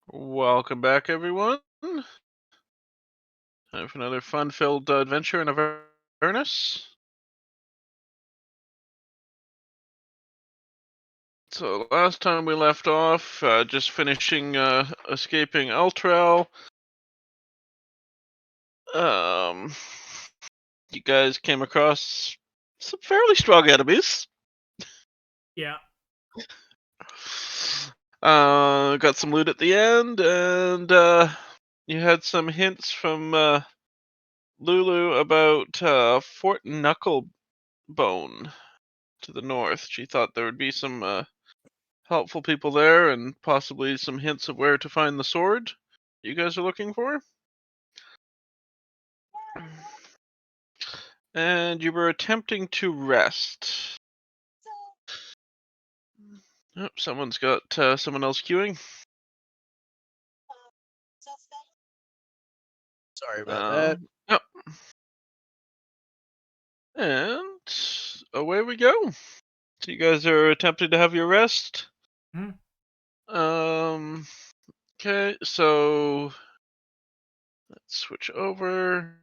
Welcome back, everyone. Time for another fun-filled adventure in Avernus. So last time we left off, just finishing escaping Ultrel. You guys came across some fairly strong enemies. Yeah. Got some loot at the end, and you had some hints from Lulu about Fort Knucklebone to the north. She thought there would be some helpful people there and possibly some hints of where to find the sword you guys are looking for. And you were attempting to rest. Oh, someone's got someone else queuing. Sorry about that. Yep. And away we go. So you guys are attempting to have your rest. Okay, so let's switch over.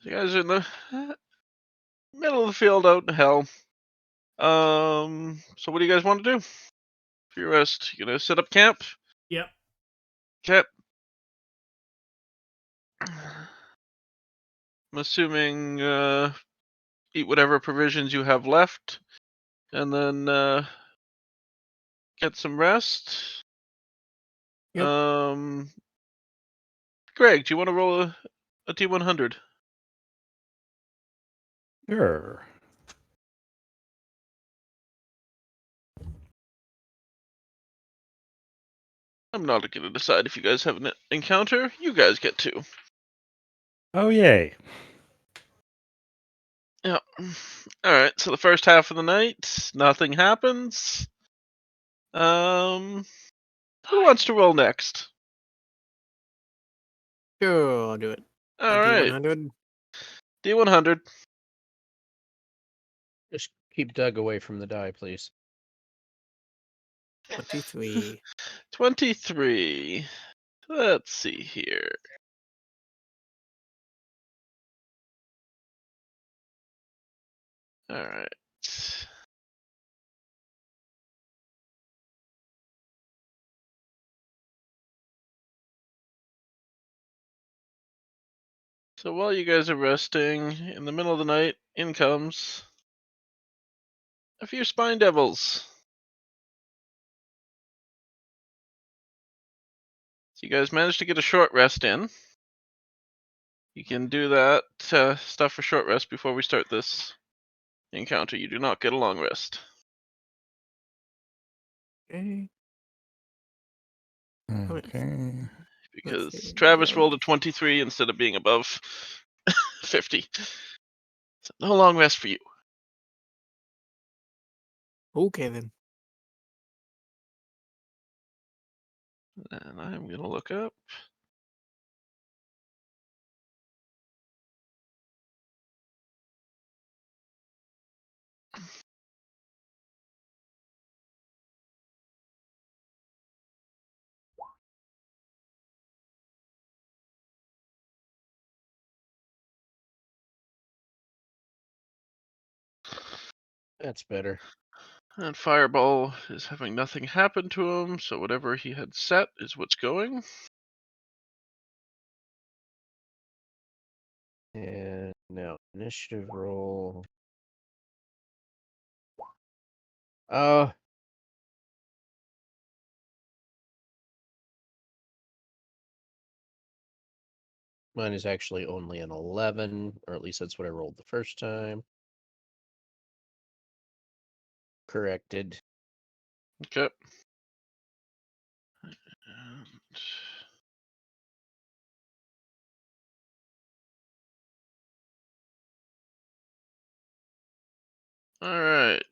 You guys are in the middle of the field out in hell. So what do you guys want to do for your rest? You gonna set up camp? Yep. Okay. I'm assuming eat whatever provisions you have left, and then get some rest. Yep. Greg, do you want to roll a D100? Sure. I'm not going to decide if you guys have an encounter. You guys get to. Oh, yay. Yeah. Alright, so the first half of the night, nothing happens. Who wants to roll next? Sure, I'll do it. Alright. D100. D100. Just keep Doug away from the die, please. 23. 23. Let's see here. Alright. So while you guys are resting, in the middle of the night, in comes a few spine devils. So you guys managed to get a short rest in. You can do that stuff for short rest before we start this encounter. You do not get a long rest. Okay. Okay. Because see, Travis go. rolled a 23 instead of being above 50. So no long rest for you. Okay, then. And I'm going to look up. That's better. And Fireball is having nothing happen to him, so whatever he had set is what's going. And now initiative roll. Uh, mine is actually only an 11, or at least that's what I rolled the first time. Corrected. Okay. Alright.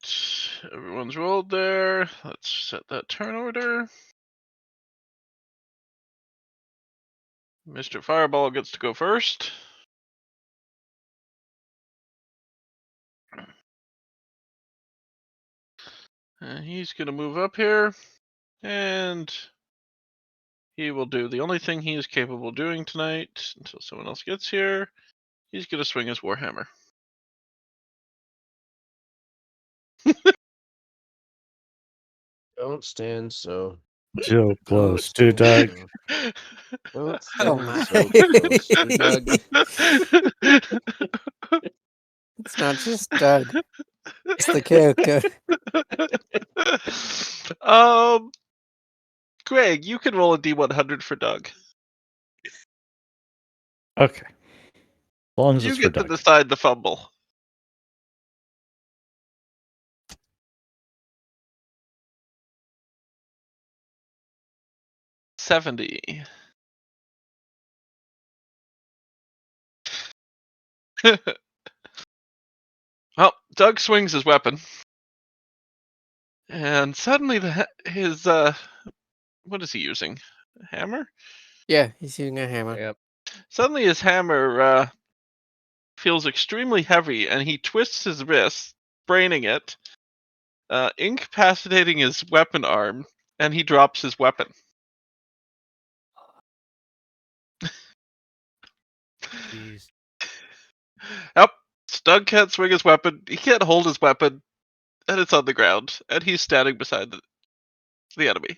Everyone's rolled there. Let's set that turn order. Mr. Fireball gets to go first. He's gonna move up here, and he will do the only thing he is capable of doing tonight until someone else gets here. He's gonna swing his warhammer. Don't stand so. So Don't close to stand Doug. so. Don't Oh stand my. so close to Doug. It's not just Doug. It's the character. um, Greg, you can roll a D100 for Doug. Okay. As long as You it's for get to Doug. decide the fumble. $70. Well, Doug swings his weapon, and suddenly his what is he using? A hammer? Yeah, he's using a hammer. Yep. Suddenly his hammer feels extremely heavy, and he twists his wrist, braining it, incapacitating his weapon arm, and he drops his weapon. Jeez. Yep. Doug can't swing his weapon. He can't hold his weapon, and it's on the ground, and he's standing beside the enemy.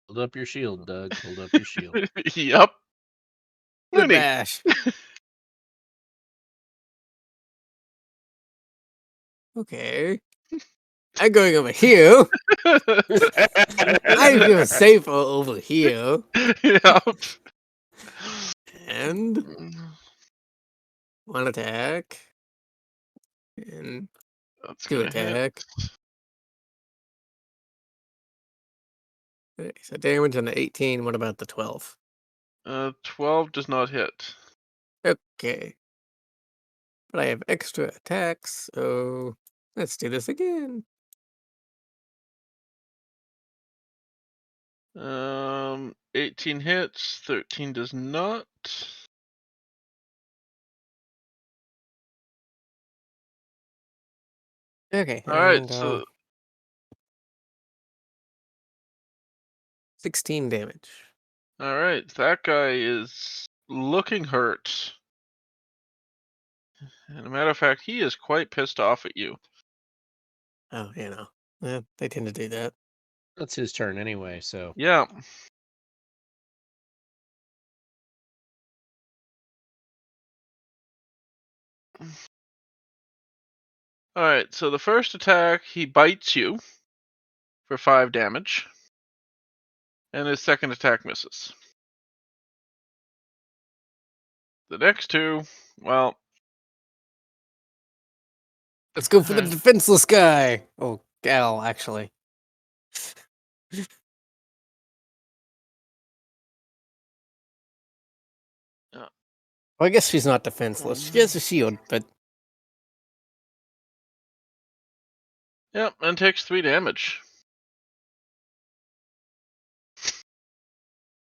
Hold up your shield, Doug. Hold up your shield. Yep. The Mooney. bash. Okay. I'm going over here. I'm going safer over here. Yep. And one attack. And That's two gonna hit. attack. Okay, so damage on the 18. What about the 12? 12 does not hit. Okay. But I have extra attacks, so let's do this again. 18 hits, 13 does not. Okay. All right, And so 16 damage. all right, that guy is looking hurt. And a matter of fact, he is quite pissed off at you. Oh, yeah, they tend to do that. That's his turn anyway, so. Yeah. All right, so the first attack, he bites you for 5 damage. And his second attack misses. The next two, well, Let's go for the defenseless guy. Oh, gal, actually. Yeah. Well, I guess she's not defenseless. She has a shield, but yep, and takes 3 damage.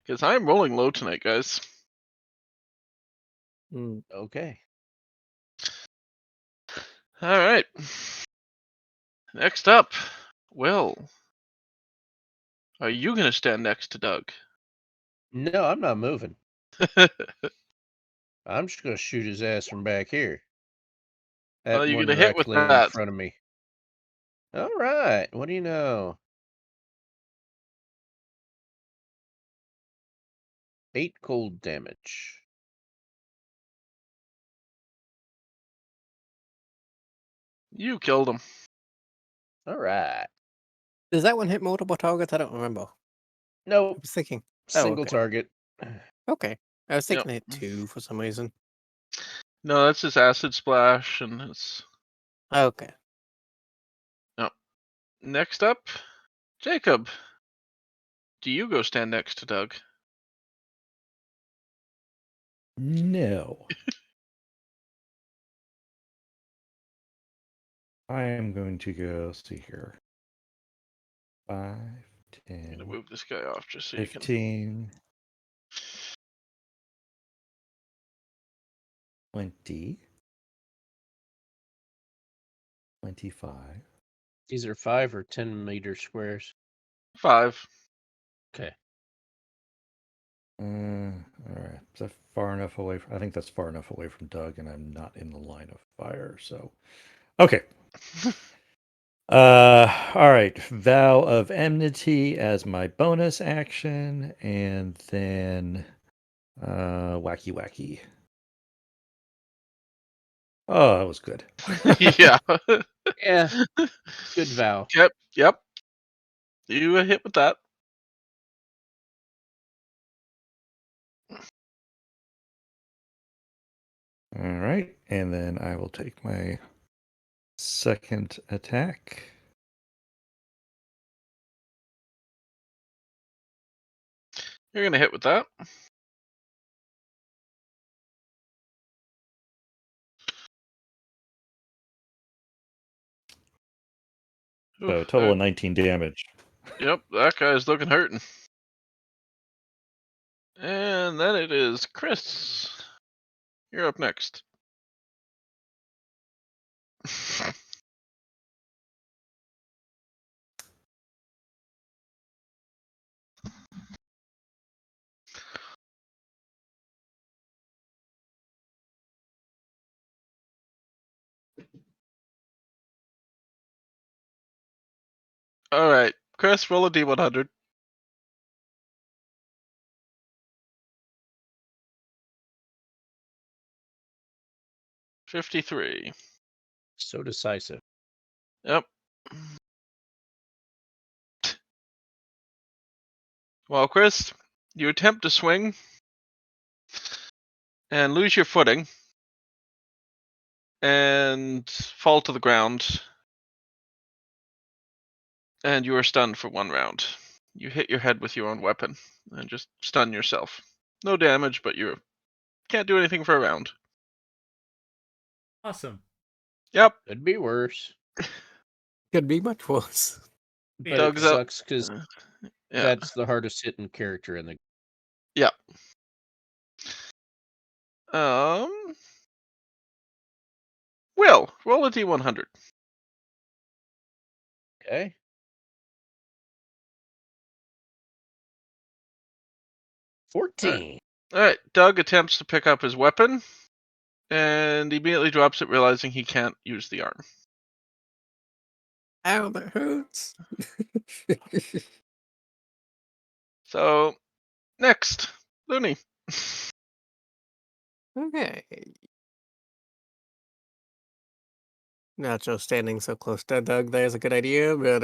Because I'm rolling low tonight, guys. Okay. All right. Next up, Will. Are you going to stand next to Doug? No, I'm not moving. I'm just going to shoot his ass from back here. That Well, you're one going to hit with directly in that. front of me. All right. What do you know? 8 cold damage. You killed him. All right. does that one hit multiple targets? I don't remember. I Nope. was thinking. Single okay. target. Okay. I was Yep. thinking it hit 2 for some reason. No, that's his acid splash, and it's... Okay. No. Next up, Jacob. Do you go stand next to Doug? No. I am going to go see here. 5, I'm going to 10, move this guy off just so you can... 15, 20, 25, These are 5 or 10-meter squares. 5. Okay. All right. Is that far enough away? I think that's far enough away from Doug, and I'm not in the line of fire. So, okay. All right. Vow of Enmity as my bonus action, and then wacky wacky. Oh, that was good. Yeah. Yeah. Good vow. Yep. You hit with that. All right, and then I will take my second attack. You're gonna hit with that. So Oof, total of 19 damage. Yep, that guy's looking hurting. And then it is Chris. You're up next. All right, Chris, roll a d100. $53. So decisive. Yep. Well, Chris, you attempt to swing and lose your footing and fall to the ground, and you are stunned for 1 round. You hit your head with your own weapon and just stun yourself. No damage, but you can't do anything for a round. Awesome. Yep. Could be worse. Could be much worse. But Doug's it up. sucks because Yeah. that's the hardest hitting character in the. Yeah. Will, roll a d100. Okay. $14. All right. Doug attempts to pick up his weapon and immediately drops it, realizing he can't use the arm. Ow, that hurts. So, next, Looney. Okay. Nacho standing so close to Doug there is a good idea, but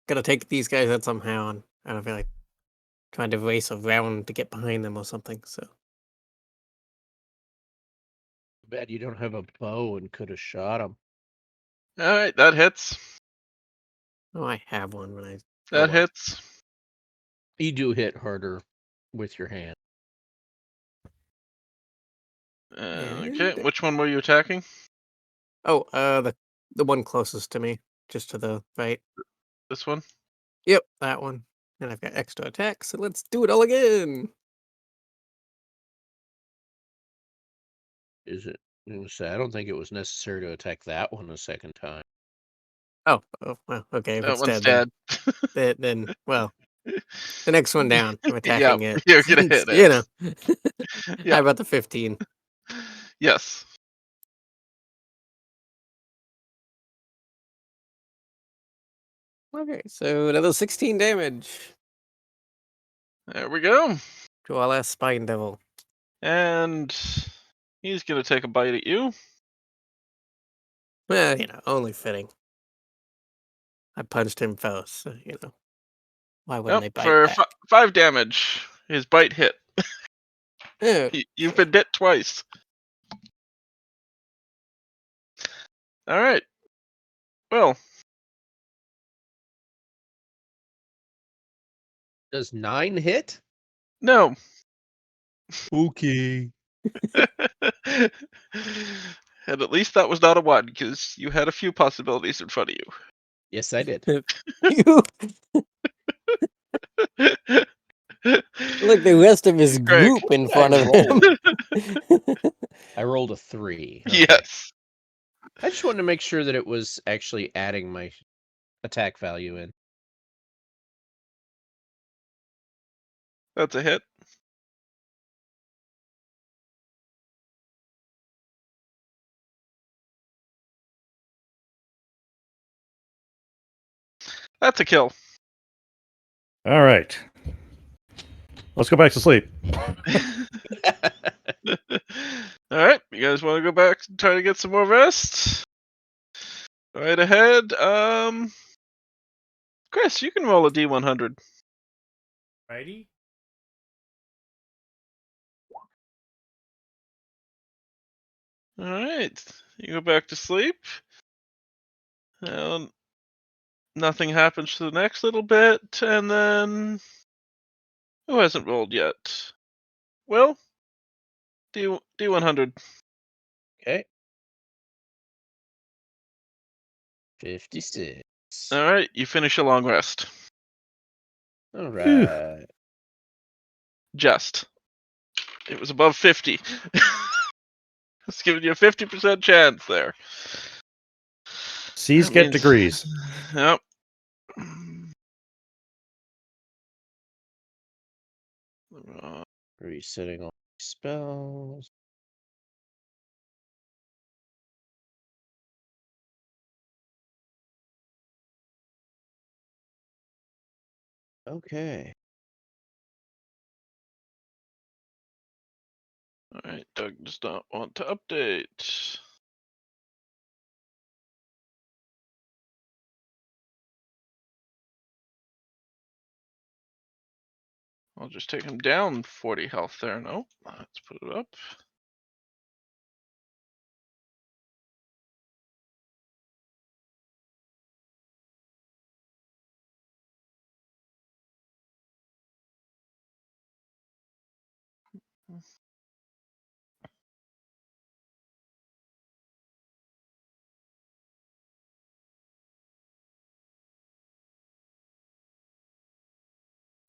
gotta take these guys out somehow, and I don't feel like trying to race around to get behind them or something. So Bad you don't have a bow and could have shot him. All right, that hits. oh, I have one when I That well. hits. You do hit harder with your hand. Okay, And- which one were you attacking? oh the one closest to me, just to the right. This one? Yep, that one. And I've got extra attacks, so let's do it all again. Is it? I was gonna say, I don't think it was necessary to attack that one a second time. Oh, well, okay. If That it's one's dead, dead. then well, the next one down. I'm Yeah, attacking it. you're gonna hit You it. know. Yeah. How about the 15? Yes. Okay, so another 16 damage There we go. to our last Spine Devil. And he's gonna take a bite at you. Well, only fitting. I punched him first, so, why wouldn't they Yep, bite for back? 5 damage. His bite hit. Oh, You've been bit twice. All right. Well, Does 9 hit? no. Okay. And at least that was not a 1, because you had a few possibilities in front of Yes, I did. you look the rest of his Greg. group in What front I of him. I rolled a 3. Okay. Yes. I just wanted to make sure that it was actually adding my attack value in. That's a hit. That's a kill. All right. Let's go back to sleep. All right, you guys want to go back and try to get some more rest? Right ahead. Chris, you can roll a D100. Righty. All right, you go back to sleep. Nothing happens for the next little bit, and then who hasn't rolled yet? Will? D100. Okay. 56. All right, you finish a long rest. All Phew. right. Just. It was above 50. It's giving you a 50% chance there. C's That get means- degrees. Yep. Resetting all spells. Okay. All right, Doug does not want to update. I'll just take him down 40 health there. No, let's put it up.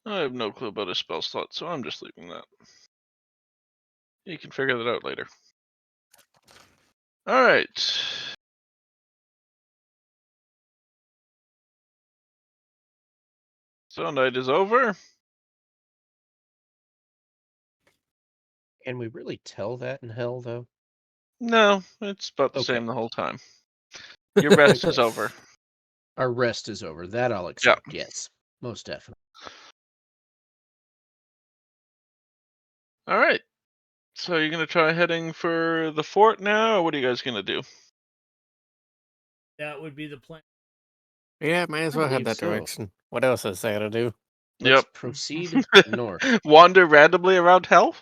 I have no clue about his spell slot, so I'm just leaving that. You can figure that out later. All right. So night is over. Can we really tell that in hell, though? No, it's about the Okay. same the whole time. Your rest is Okay. over. Our rest is over. That I'll Yeah. accept. Yes. Most definitely. All right. So you're gonna try heading for the fort now, or what are you guys gonna do? That would be the plan. Yeah, might as I well head believe that so. direction. What else is there to do? Let's Yep. proceed north. Wander randomly around hell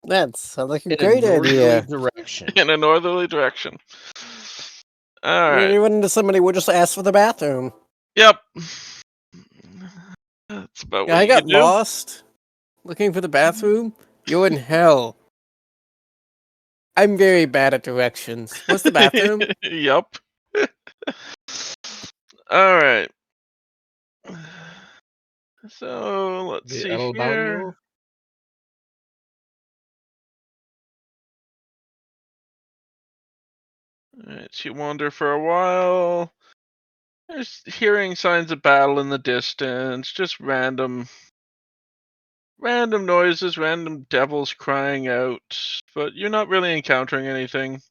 That sounds like a In a great northerly idea. direction. in a northerly direction. All You right. run into somebody would just ask for the bathroom. Yep. That's about Yeah, what I you got can do. lost looking for the bathroom. You're in hell. I'm very bad at directions. What's the bathroom? Yep. All right. So let's The see El here. Baño? Alright, so you wander for a while. There's hearing signs of battle in the distance, just random noises, random devils crying out, but you're not really encountering anything.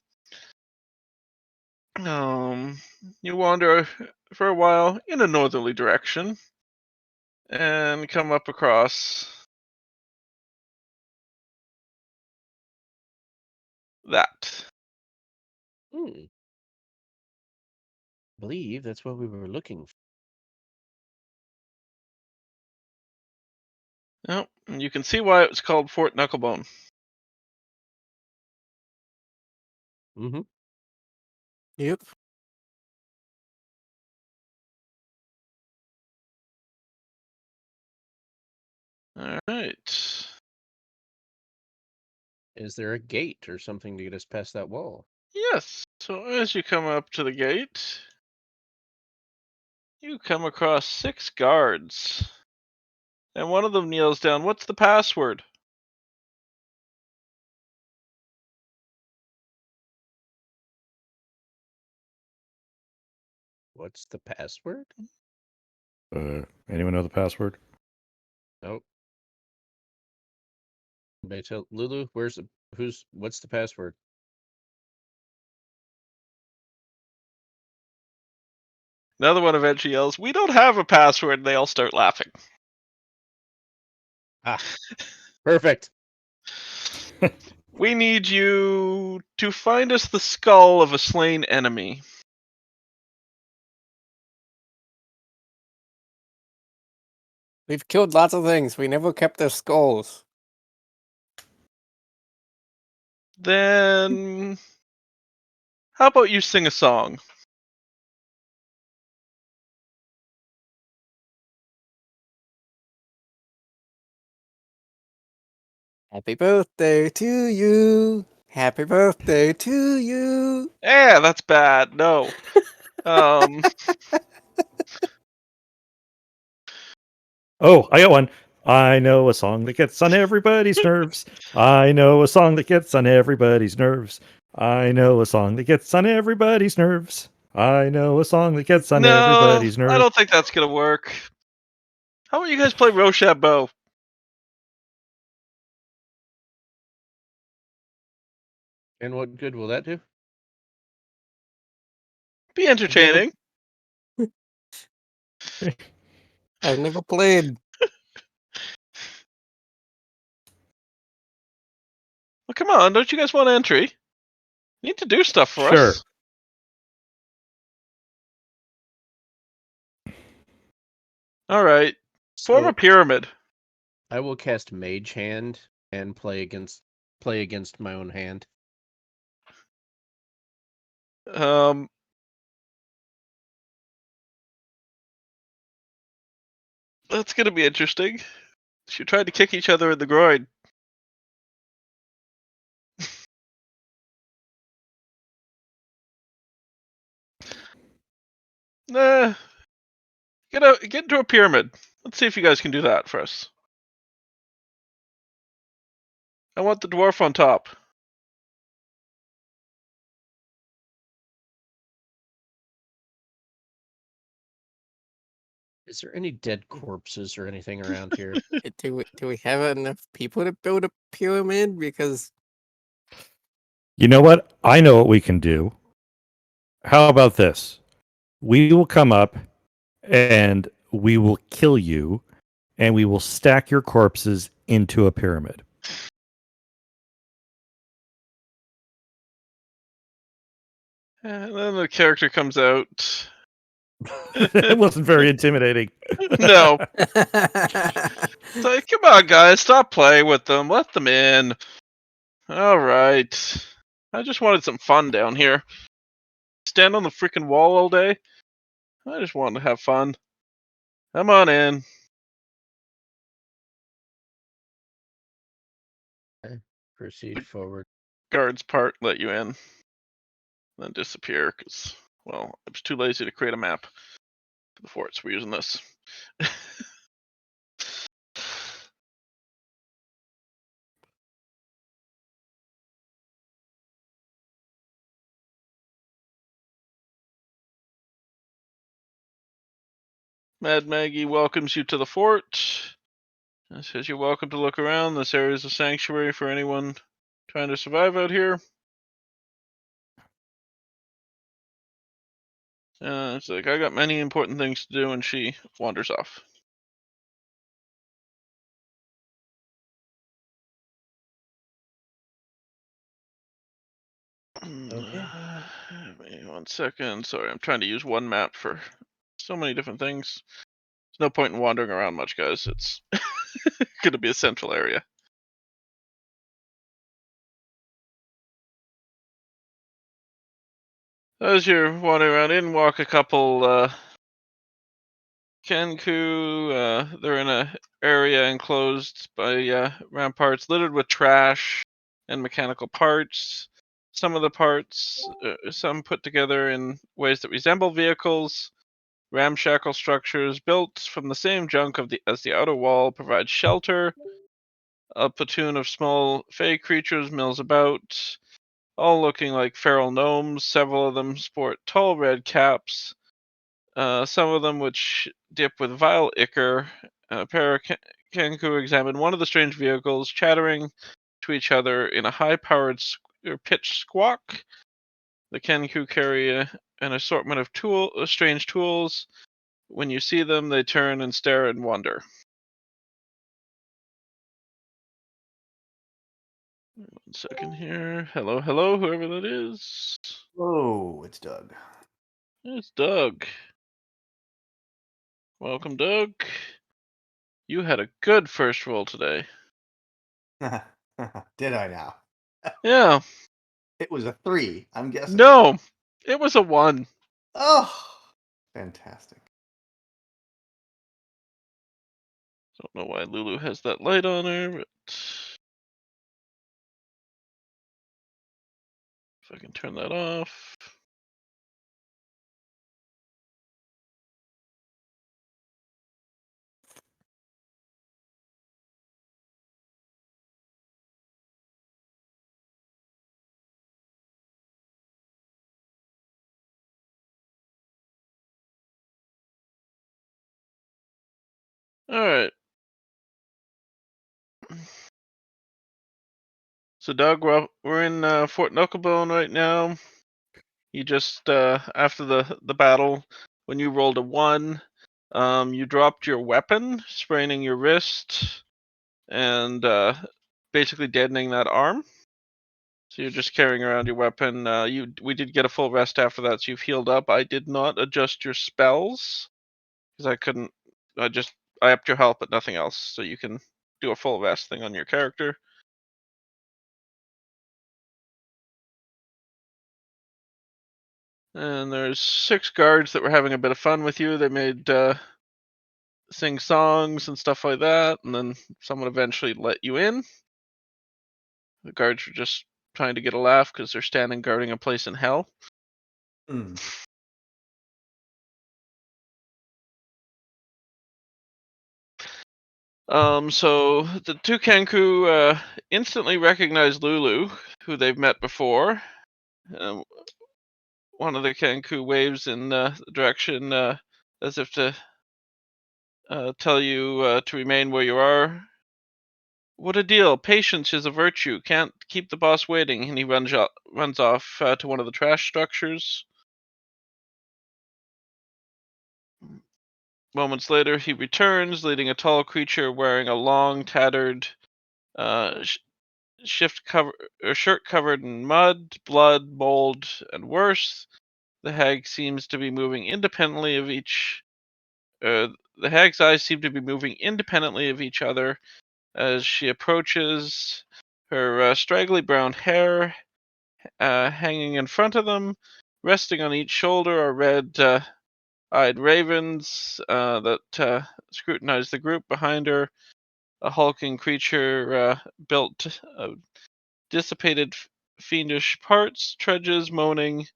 You wander for a while in a northerly direction and come up across that. I believe that's what we were looking for. Yep, and you can see why it was called Fort Knucklebone. Mm-hmm. Yep. Alright. Is there a gate or something to get us past that wall? Yes, so as you come up to the gate, you come across 6 guards. And one of them kneels down. What's the password? What's the password? Anyone know the password? Nope. May I tell Lulu? What's the password? Another one eventually yells, "We don't have a password," and they all start laughing. Ah, perfect. We need you to find us the skull of a slain enemy. We've killed lots of things. We never kept their skulls. Then how about you sing a song? Happy birthday to you. Happy birthday to you. Yeah, that's bad. No. Um, Oh, I got one. I know a song that gets on everybody's nerves. I know a song that gets on everybody's nerves. I know a song that gets on everybody's nerves. I know a song that gets on no, everybody's I nerves. don't think that's gonna work. How about you guys play Rochambeau? And what good will that do? Be entertaining. I've never played. Well, come on, don't you guys want entry? You need to do stuff for Sure. us. All right, form So a pyramid. I will cast Mage Hand and play against my own hand. Um, that's gonna be interesting. You tried to kick each other in the groin. Nah, get into a pyramid. Let's see if you guys can do that for us. I want the dwarf on top. Is there any dead corpses or anything around here? Do we have enough people to build a pyramid? Because You know what? I know what we can do. How about this? We will come up and we will kill you and we will stack your corpses into a pyramid. And then the character comes out. That wasn't very intimidating. No. It's like, come on, guys, stop playing with them. Let them in. All right. I just wanted some fun down here. Stand on the freaking wall all day. I just wanted to have fun. Come on in. Proceed forward. Guards part let you in. Then disappear because, well, I was too lazy to create a map for the forts. We're using this. Mad Maggie welcomes you to the fort. It says you're welcome to look around. This area is a sanctuary for anyone trying to survive out here. It's like, I got many important things to do, and she wanders off. Okay. Wait 1 second. Sorry, I'm trying to use one map for so many different things. There's no point in wandering around much, guys. It's going to be a central area. As you're wandering around in, walk a couple Kenku. They're in a area enclosed by ramparts littered with trash and mechanical parts. Some of the parts, some put together in ways that resemble vehicles. Ramshackle structures built from the same junk as the outer wall provide shelter. A platoon of small fey creatures mills about, all looking like feral gnomes. Several of them sport tall red caps. Some of them which dip with vile ichor. A pair of Kenku examine one of the strange vehicles, chattering to each other in a high-powered pitched squawk. The Kenku carry an assortment of strange tools. When you see them, they turn and stare in wonder. One second here. Hello, hello, whoever that is. Oh, it's Doug. It's Doug. Welcome, Doug. You had a good first roll today. Did I now? Yeah. It was a 3, I'm guessing. No, it was a 1. Oh, fantastic. Don't know why Lulu has that light on her, but if I can turn that off. All right. So Doug, we're in Fort Knucklebone right now. You just after the battle, when you rolled a 1, you dropped your weapon, spraining your wrist, and basically deadening that arm. So you're just carrying around your weapon. We did get a full rest after that, so you've healed up. I did not adjust your spells because I couldn't. I upped your health, but nothing else. So you can do a full rest thing on your character. And there's 6 guards that were having a bit of fun with you. They made sing songs and stuff like that, and then someone eventually let you in. The guards were just trying to get a laugh because they're standing guarding a place in hell. Hmm. So the 2 Kenku instantly recognize Lulu, who they've met before. One of the Kenku waves in the direction as if to tell you to remain where you are. What a deal! Patience is a virtue. Can't keep the boss waiting. And he runs off to one of the trash structures. Moments later, he returns, leading a tall creature wearing a long, tattered shirt covered in mud, blood, mold, and worse. The hag seems to be moving independently of each. The hag's eyes seem to be moving independently of each other as she approaches. Her straggly brown hair hanging in front of them, resting on each shoulder are red-eyed ravens that scrutinize the group behind her. A hulking creature built of dissipated fiendish parts, trudges, moaning,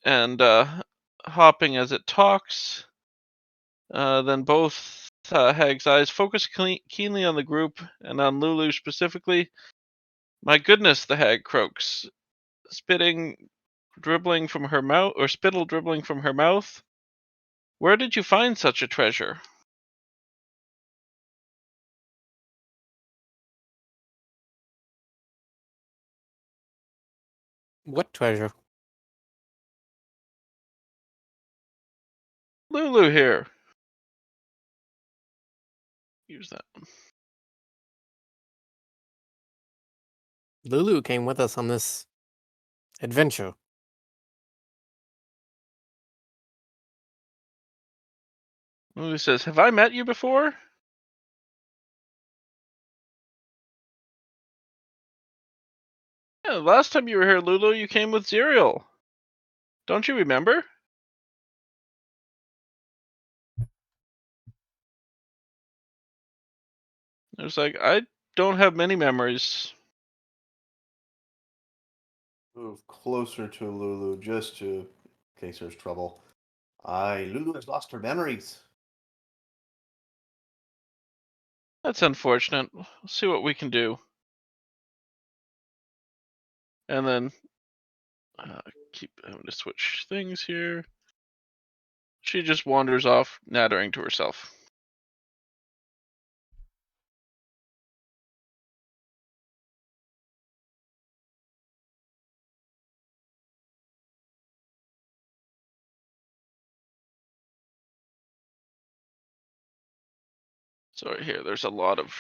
and hopping as it talks. Then both hags' eyes focus keenly on the group and on Lulu specifically. My goodness, the hag croaks, spittle dribbling from her mouth. Where did you find such a treasure? What treasure? Lulu here. Use that one. Lulu came with us on this adventure. Lulu says, have I met you before? Yeah, last time you were here, Lulu, you came with Zerial. Don't you remember? I was like, I don't have many memories. Move closer to Lulu just to in case there's trouble. Lulu has lost her memories. That's unfortunate. We'll see what we can do. And then keep having to switch things here. She just wanders off, nattering to herself. Sorry, here. There's a lot of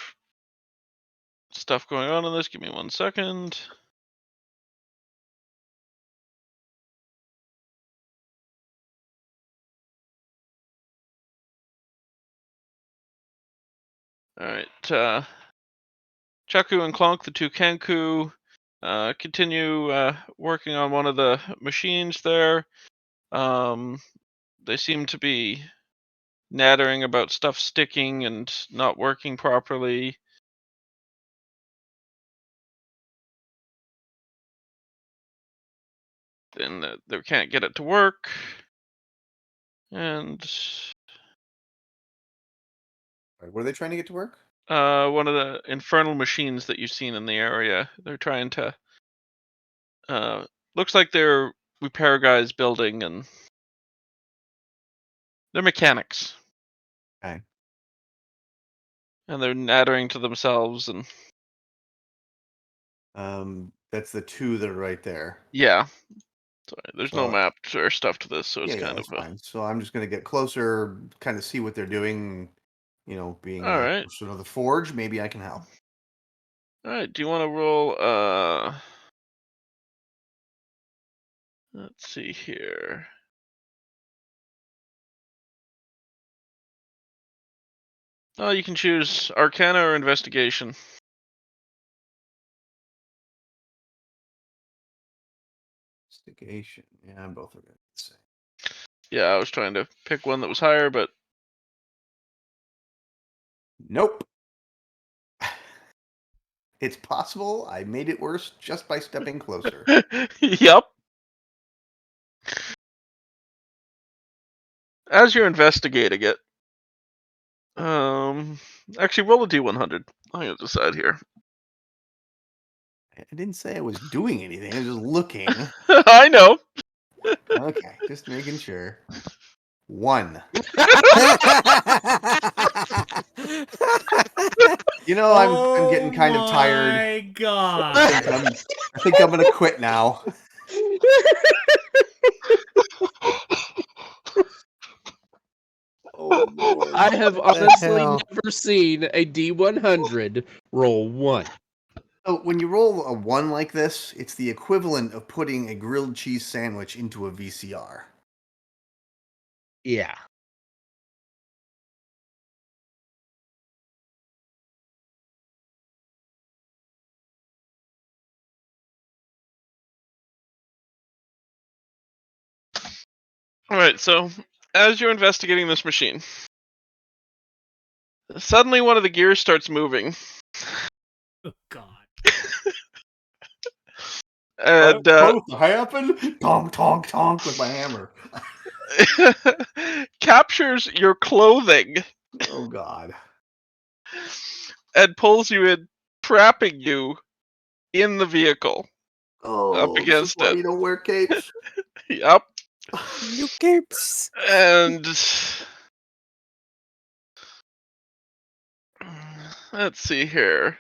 stuff going on in this. Give me 1 second. All right. Chaku and Clonk, the two Kanku, continue working on one of the machines there. They seem to be nattering about stuff sticking and not working properly. Then they can't get it to work. And What are they trying to get to work? one of the infernal machines that you've seen in the area. They're trying to. Looks like they're repair guys building, and they're mechanics. Okay. And they're nattering to themselves, and That's the two that are right there. yeah. Sorry, there's no So- map or stuff to this, so it's Yeah, kind that's of fine. So I'm just gonna get closer, kind of see what they're doing. You know, being All right. closer to the forge, maybe I can help. All right. Do you want to roll? Let's see here. Oh, you can choose Arcana or Investigation. Investigation. Yeah, both are good. Yeah, I was trying to pick one that was higher, but Nope. It's possible I made it worse just by stepping closer. yep. As you're investigating it, actually roll a d100. I'm gonna decide here. I didn't say I was doing anything. I was just looking. I know. Okay, just making sure. 1. You know, I'm getting kind of tired. My I God. think I'm gonna quit now. Oh Lord. I have What the honestly hell? never seen a D100 roll 1. So when you roll a 1 like this, it's the equivalent of putting a grilled cheese sandwich into a VCR. Yeah. All right. So as you're investigating this machine, suddenly one of the gears starts moving, Oh, God. and Both happen. Tonk, tonk, tonk with my hammer. captures your clothing Oh God. and pulls you in, trapping you in the vehicle. Oh, this is against why it. you don't wear capes. Yep. You capes. And let's see here.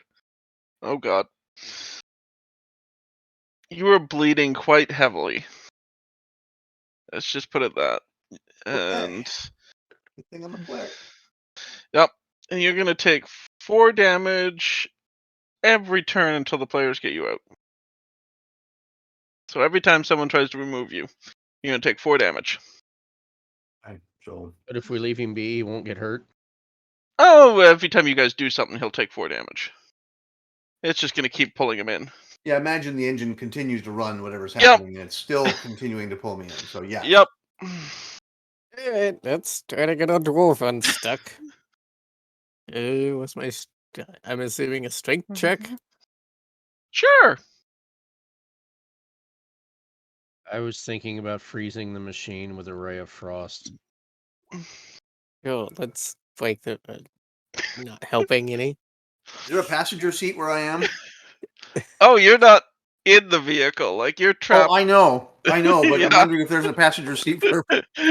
Oh God. You were bleeding quite heavily. Let's just put it that. And Good thing I'm a cleric. yep. And you're gonna take 4 damage every turn until the players get you out. So every time someone tries to remove you, you're gonna take 4 damage. So But if we leave him be, he won't get hurt. Oh, every time you guys do something, he'll take 4 damage. It's just gonna keep pulling him in. yeah, imagine the engine continues to run whatever's Yep. happening, and it's still continuing to pull me in. So yeah. Yep. Alright, let's try to get a dwarf unstuck. What's my... I'm assuming a strength check? Sure. I was thinking about freezing the machine with a ray of frost. Cool, let's break the... not helping any. Is there a passenger seat where I am? Oh, you're not in the vehicle. Like you're trapped. Oh, I know. I know, but I'm Yeah. wondering if there's a passenger seat for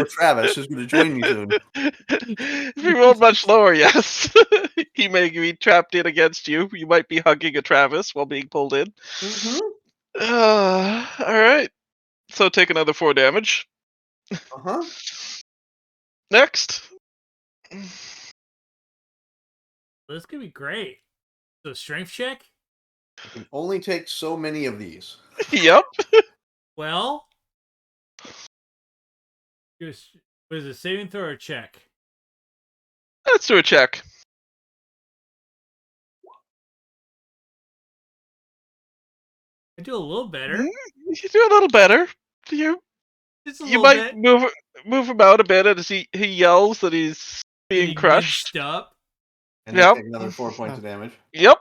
Travis, who's going to join me soon. If he rolled much lower, yes. He may be trapped in against you. You might be hugging a Travis while being pulled in. Mm-hmm. Alright. So take another 4 damage. Uh-huh. Next. This could be great. So strength check? I can only take so many of these. Yep. Well, was it a saving throw or check? Let's do a check. I do a little better. You do a little better. You Just a you little might bit. move about a bit as he yells that he's being Getting crushed. minced up. And then Yep. take another 4 points of damage. Yep.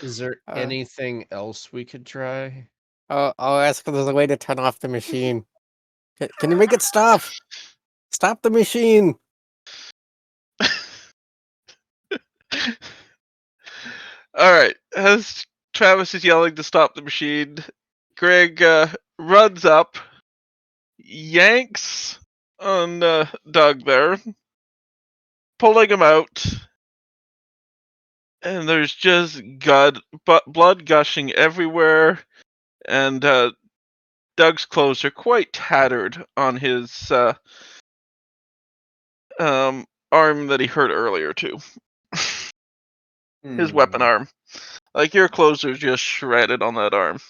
Is there anything else we could try? I'll ask if there's a way to turn off the machine. Can you make it stop? Stop the machine. All right. As Travis is yelling to stop the machine, Greg runs up, yanks on Doug there, pulling him out, and there's just blood gushing everywhere, and Doug's clothes are quite tattered on his arm that he hurt earlier too. His weapon arm. Like, your clothes are just shredded on that arm.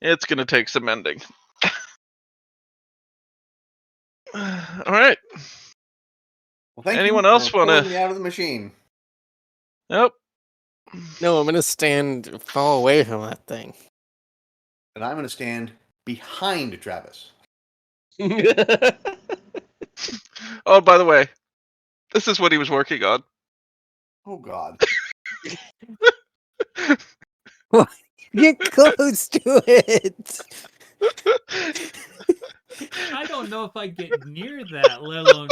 It's gonna take some mending. Alright. Well, thank Anyone you else for wanna... pulling me out of the machine. Nope. No, I'm gonna stand far away from that thing. And I'm going to stand behind Travis. Oh, by the way, this is what he was working on. Oh, God. Get close to it. I don't know if I get near that, let alone.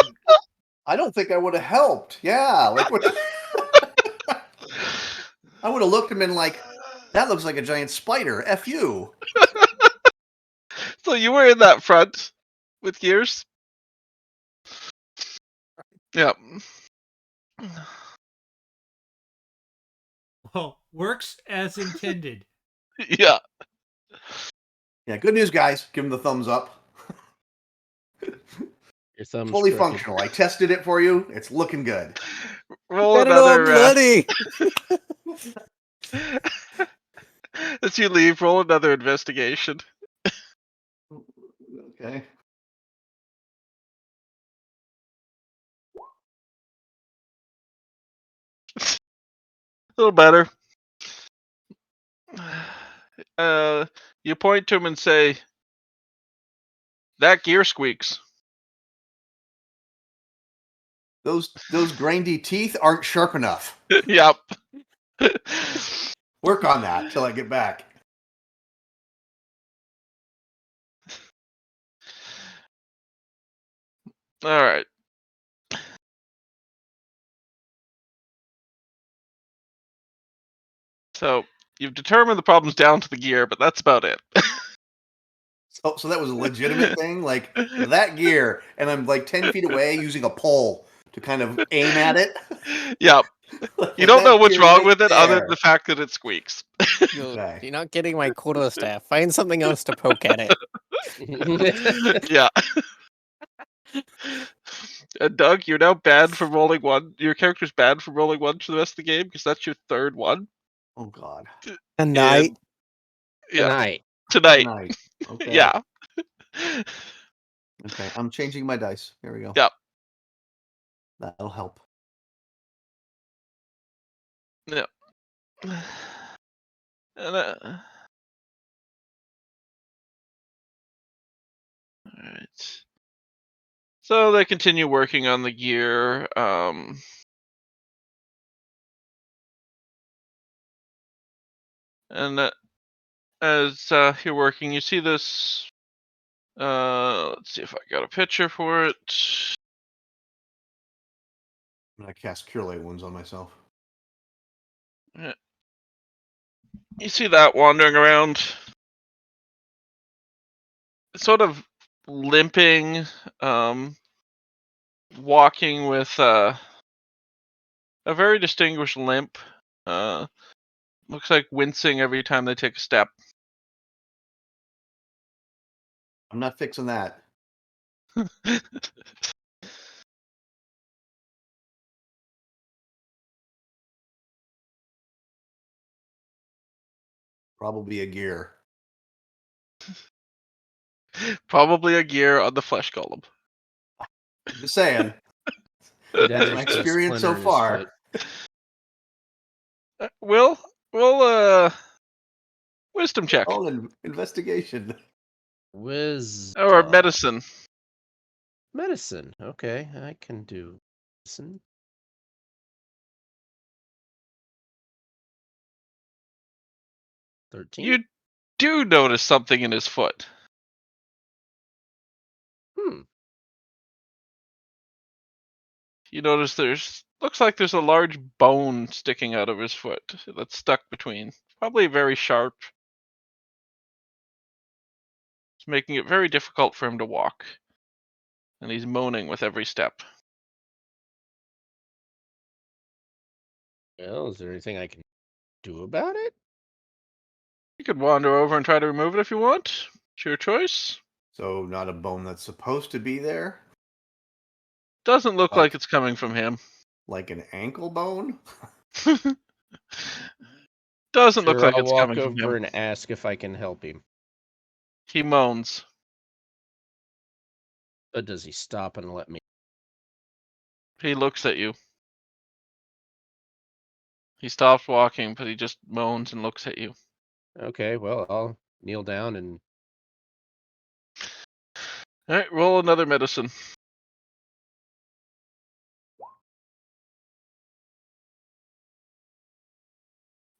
I don't think I would have helped. Yeah, like what? I would have looked at him and like, that looks like a giant spider. F you. So you were in that front with gears? Yep. Well, works as intended. Yeah. Yeah, good news, guys. Give him the thumbs up. Your thumb's Fully crooked. functional. I tested it for you. It's looking good. Roll Get it on another... ready. as you leave, roll another investigation. Okay. A little better. You point to him and say, "That gear squeaks." Those grindy teeth aren't sharp enough. Yep. Work on that till I get back. All right. So you've determined the problem's down to the gear, but that's about it. So that was a legitimate thing, like that gear, and I'm like 10 feet away using a pole to kind of aim at it. Yep. You don't know what's wrong with it other than the fact that it squeaks. Okay. You're not getting my quarterstaff. Find something else to poke at it. Yeah. Doug, you're now banned from rolling one. Your character's banned from rolling one for the rest of the game because that's your third one. Oh God. Tonight. Yeah. Tonight. Tonight. Tonight. Okay. Yeah. Okay. I'm changing my dice. Here we go. Yep. That'll help. Yep. And, alright. So they continue working on the gear. And as you're working, you see this. Let's see if I got a picture for it. I'm gonna cast Cure Light Wounds on myself. You see that wandering around. sort of limping, walking with a very distinguished limp. Looks like wincing every time they take a step. I'm not fixing that. Probably a gear. Probably a gear on the flesh golem. Just saying. That's my There's a experience so splinter in his far. foot. We'll wisdom check Oh, investigation. Wisdom. or medicine. Medicine. Okay, I can do medicine. 13. You do notice something in his foot. You notice looks like there's a large bone sticking out of his foot that's stuck between. Probably very sharp. It's making it very difficult for him to walk. And he's moaning with every step. Well, is there anything I can do about it? You could wander over and try to remove it if you want. It's your choice. So not a bone that's supposed to be there? Doesn't look Like- like it's coming from him. Like an ankle bone? Doesn't look Sure, like I'll it's walk coming from over him. and ask if I can help him. He moans. But does he stop and let me? He looks at you. He stops walking, but he just moans and looks at you. Okay, well, I'll kneel down and Alright, roll another medicine.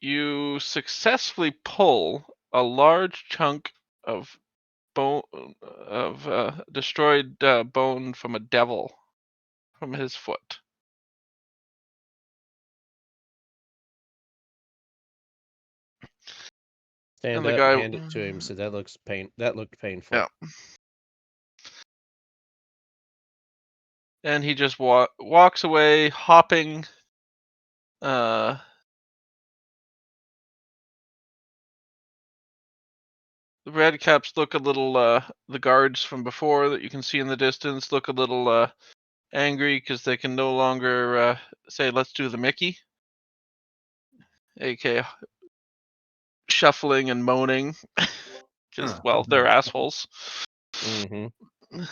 You successfully pull a large chunk of bone of destroyed bone from a devil from his foot. stand And the up guy- and hand it to him. So that looked painful. Yeah. And he just walks away, hopping. The red caps look a little. The guards from before that you can see in the distance look a little angry because they can no longer say, "Let's do the Mickey," aka shuffling and moaning, because well, they're assholes. Mm-hmm.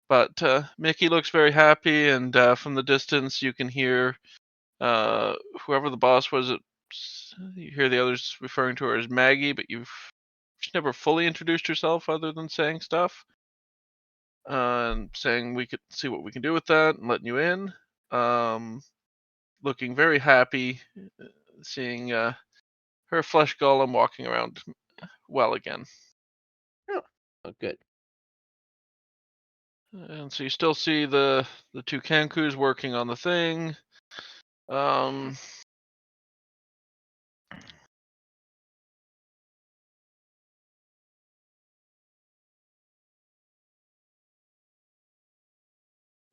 But Mickey looks very happy, and from the distance you can hear whoever the boss was. You hear the others referring to her as Maggie, but she's never fully introduced herself other than saying stuff. And saying we could see what we can do with that and letting you in. Looking very happy, seeing her flesh golem walking around well again. Oh, good. And so you still see the two Kankus working on the thing.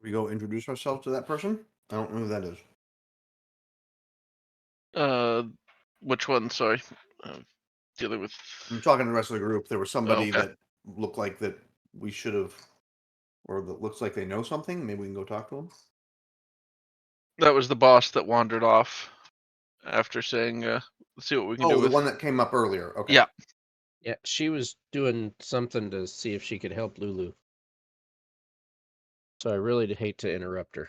We go introduce ourselves to that person? I don't know who that is. Which one? Sorry, dealing with. I'm talking to the rest of the group. There was somebody Okay. that looked like that we should have, or that looks like they know something. Maybe we can go talk to them. That was the boss that wandered off after saying, "Let's see what we can do." Oh, the with... one that came up earlier. Okay. Yeah. Yeah, she was doing something to see if she could help Lulu. So I really hate to interrupt her.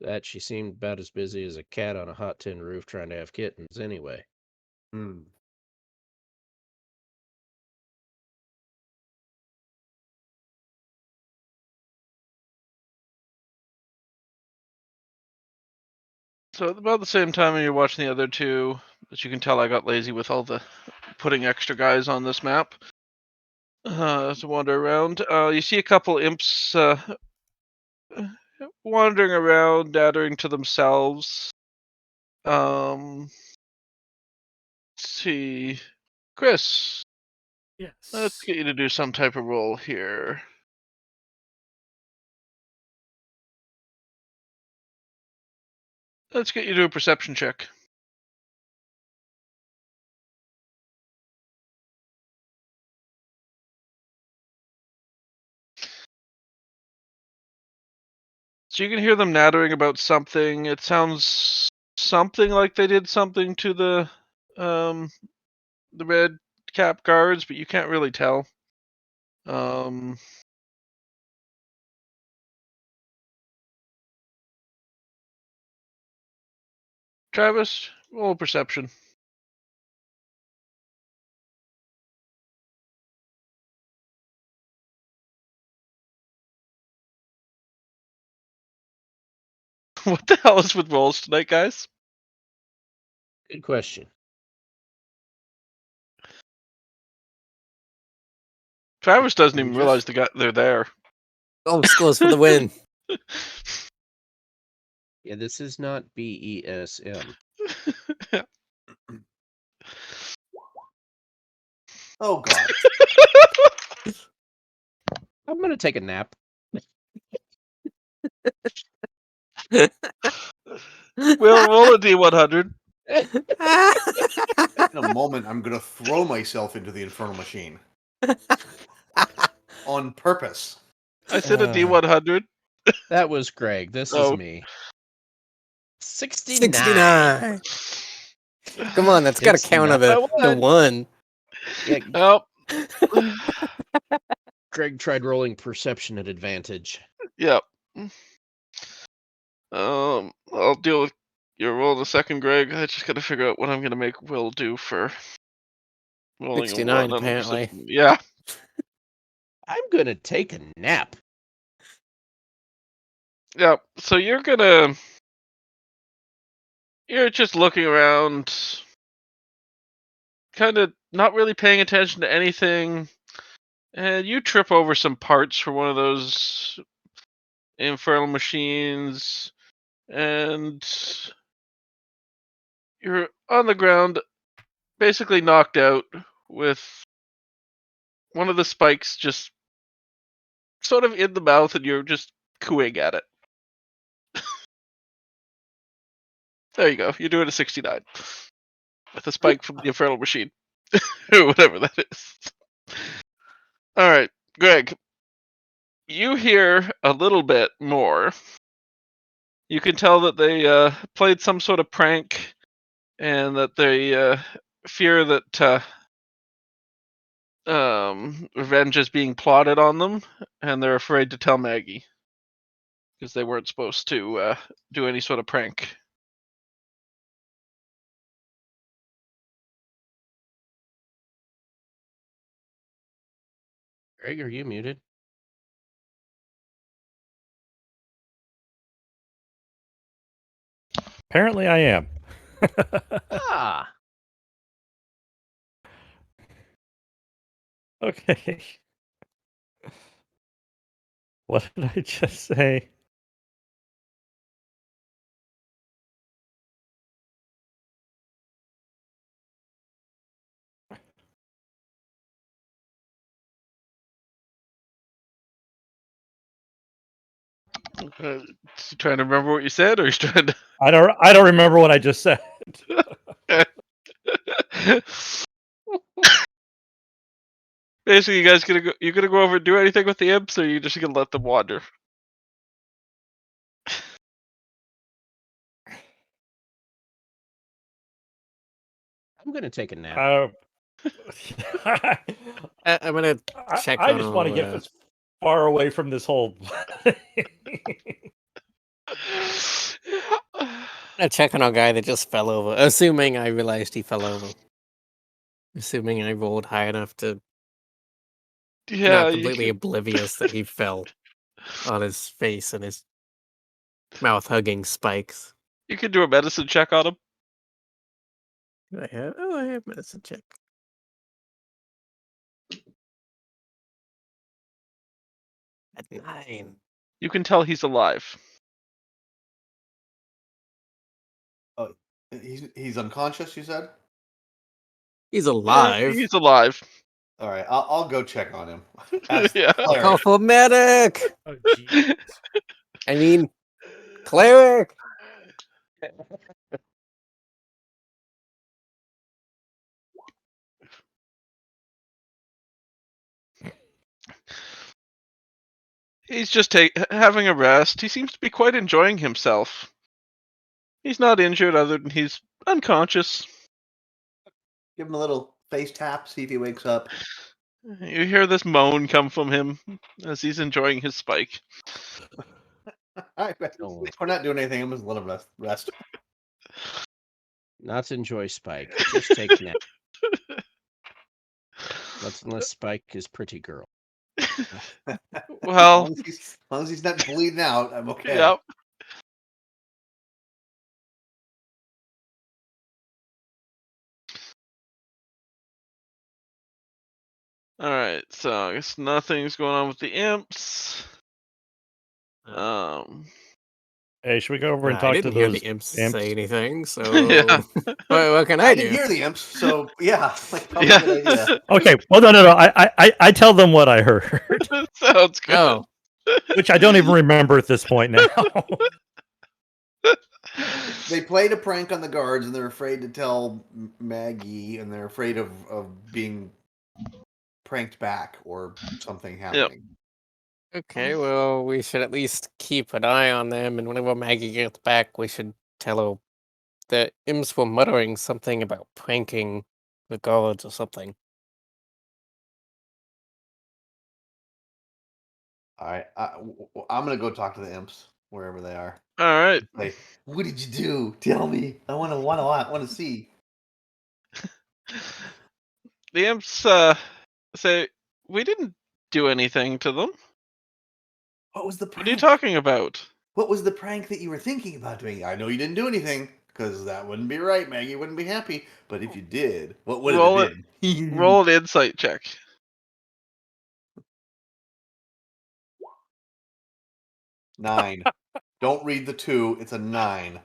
That she seemed about as busy as a cat on a hot tin roof trying to have kittens anyway. Hmm. So about the same time when you're watching the other two, as you can tell, I got lazy with all the putting extra guys on this map. To wander around, you see a couple imps wandering around, muttering to themselves. Let's see, Chris. Yes. Let's get you to do some type of roll here. Let's get you to do a perception check. So you can hear them nattering about something. It sounds something like they did something to the red cap guards, but you can't really tell. Travis, roll perception. What the hell is with rolls tonight, guys? Good question. Travis doesn't We even just- realize they're there. Oh, scores for the win. Yeah, this is not BESM. Oh God. I'm gonna take a nap. We'll roll a D100. In a moment, I'm gonna throw myself into the infernal machine on purpose. I said a D100. That was Greg. This Oh. is me. 69. 69. Come on, that's got to It's counter not the one. one. Yeah, Oh. Greg tried rolling perception at advantage. Yep. I'll deal with your roll in a second, Greg. I just gotta figure out what I'm gonna make Will do for rolling a 69 1 on the apparently. perception. Yeah. I'm gonna take a nap. Yeah. So you're just looking around, kind of not really paying attention to anything, and you trip over some parts for one of those infernal machines, and you're on the ground, basically knocked out, with one of the spikes just sort of in the mouth, and you're just cooing at it. There you go. You're doing a 69 with a spike from the infernal machine, or whatever that is. All right, Greg. You hear a little bit more. You can tell that they played some sort of prank, and that they fear that revenge is being plotted on them, and they're afraid to tell Maggie because they weren't supposed to do any sort of prank. Greg, are you muted? Apparently, I am. Ah, Okay. What did I just say? Is he trying to remember what you said, or he's trying to? I don't remember what I just said. Basically, you guys you gonna go over and do anything with the imps, or you just gonna let them wander? I'm gonna take a nap. I'm gonna check I on just all want to get as far away from this whole. I check on our guy that just fell over, assuming I realized he fell over. Assuming I rolled high enough to Yeah, not you completely can, oblivious that he fell on his face and his mouth hugging spikes. you can do a medicine check on him. Do I have? Oh, I have medicine check. At 9. You can tell he's alive. He's unconscious. You said. He's alive. He's alive. All right, I'll go check on him. As the Yeah. cleric. Call for medic. Oh, jeez. I mean, cleric. He's just having a rest. He seems to be quite enjoying himself. He's not injured other than he's unconscious. Give him a little face tap. See if he wakes up. You hear this moan come from him as he's enjoying his spike. All right, we're not doing anything. I'm just let him rest. Not to enjoy Spike. Just take nap. That's unless Spike is pretty girl. As Well, long as he's not bleeding out, I'm okay. yep. Alright, so I guess nothing's going on with the imps. Hey, should we go over and I talk to didn't hear those the imps, imps? say anything, so Yeah. what can I I didn't do? hear the imps, so yeah, like probably Yeah. a good idea. Okay. Well, no. I tell them what I heard, Sounds good. Oh, which I don't even remember at this point now. They played a prank on the guards, and they're afraid to tell Maggie, and they're afraid of being pranked back or something happening. okay. Well, we should at least keep an eye on them, and whenever Maggie gets back, we should tell her the imps were muttering something about pranking the guards or something. All right, I'm gonna go talk to the imps wherever they are. Alright. Like, what did you do? Tell me. I want to see. The imps say, we didn't do anything to them. What was the What prank? are you talking about? What was the prank that you were thinking about doing? I know you didn't do anything, because that wouldn't be right. Maggie wouldn't be happy. But if you did, what would Roll it it. have been? Roll an insight check. 9. Don't read the 2. It's a 9.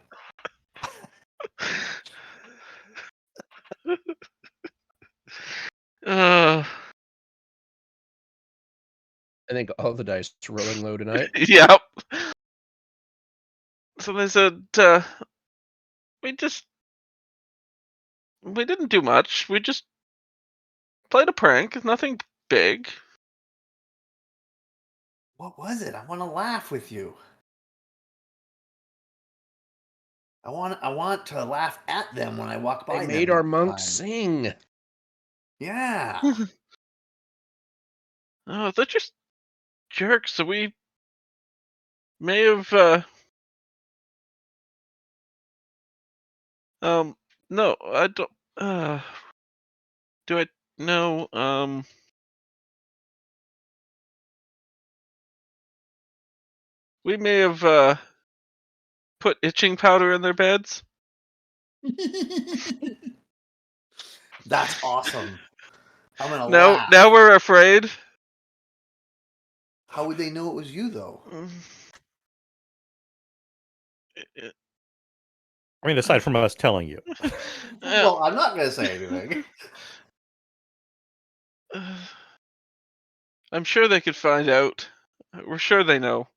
Uh, I think all the dice are rolling low tonight. yep. So they said, we didn't do much. We just played a prank. Nothing big. What was it? I want to laugh with you. I want to laugh at them when I walk by They them made our next monks time. sing. Yeah. Oh, they're just jerks. So we may have, no, I don't, do I, no, we may have, put itching powder in their beds. That's awesome. I'm gonna Now laugh. we're afraid. How would they know it was you, though? I mean, aside from us telling you. Well, I'm not gonna say anything. I'm sure they could find out. We're sure they know.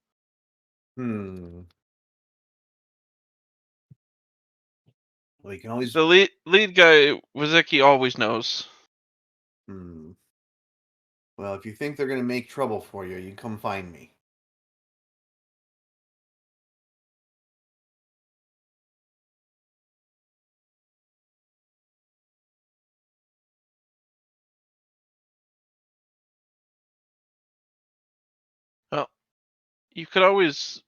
Well, you can always. The lead guy, Wazeki, always knows. Well, if you think they're gonna make trouble for you, you can come find me. Well, you could always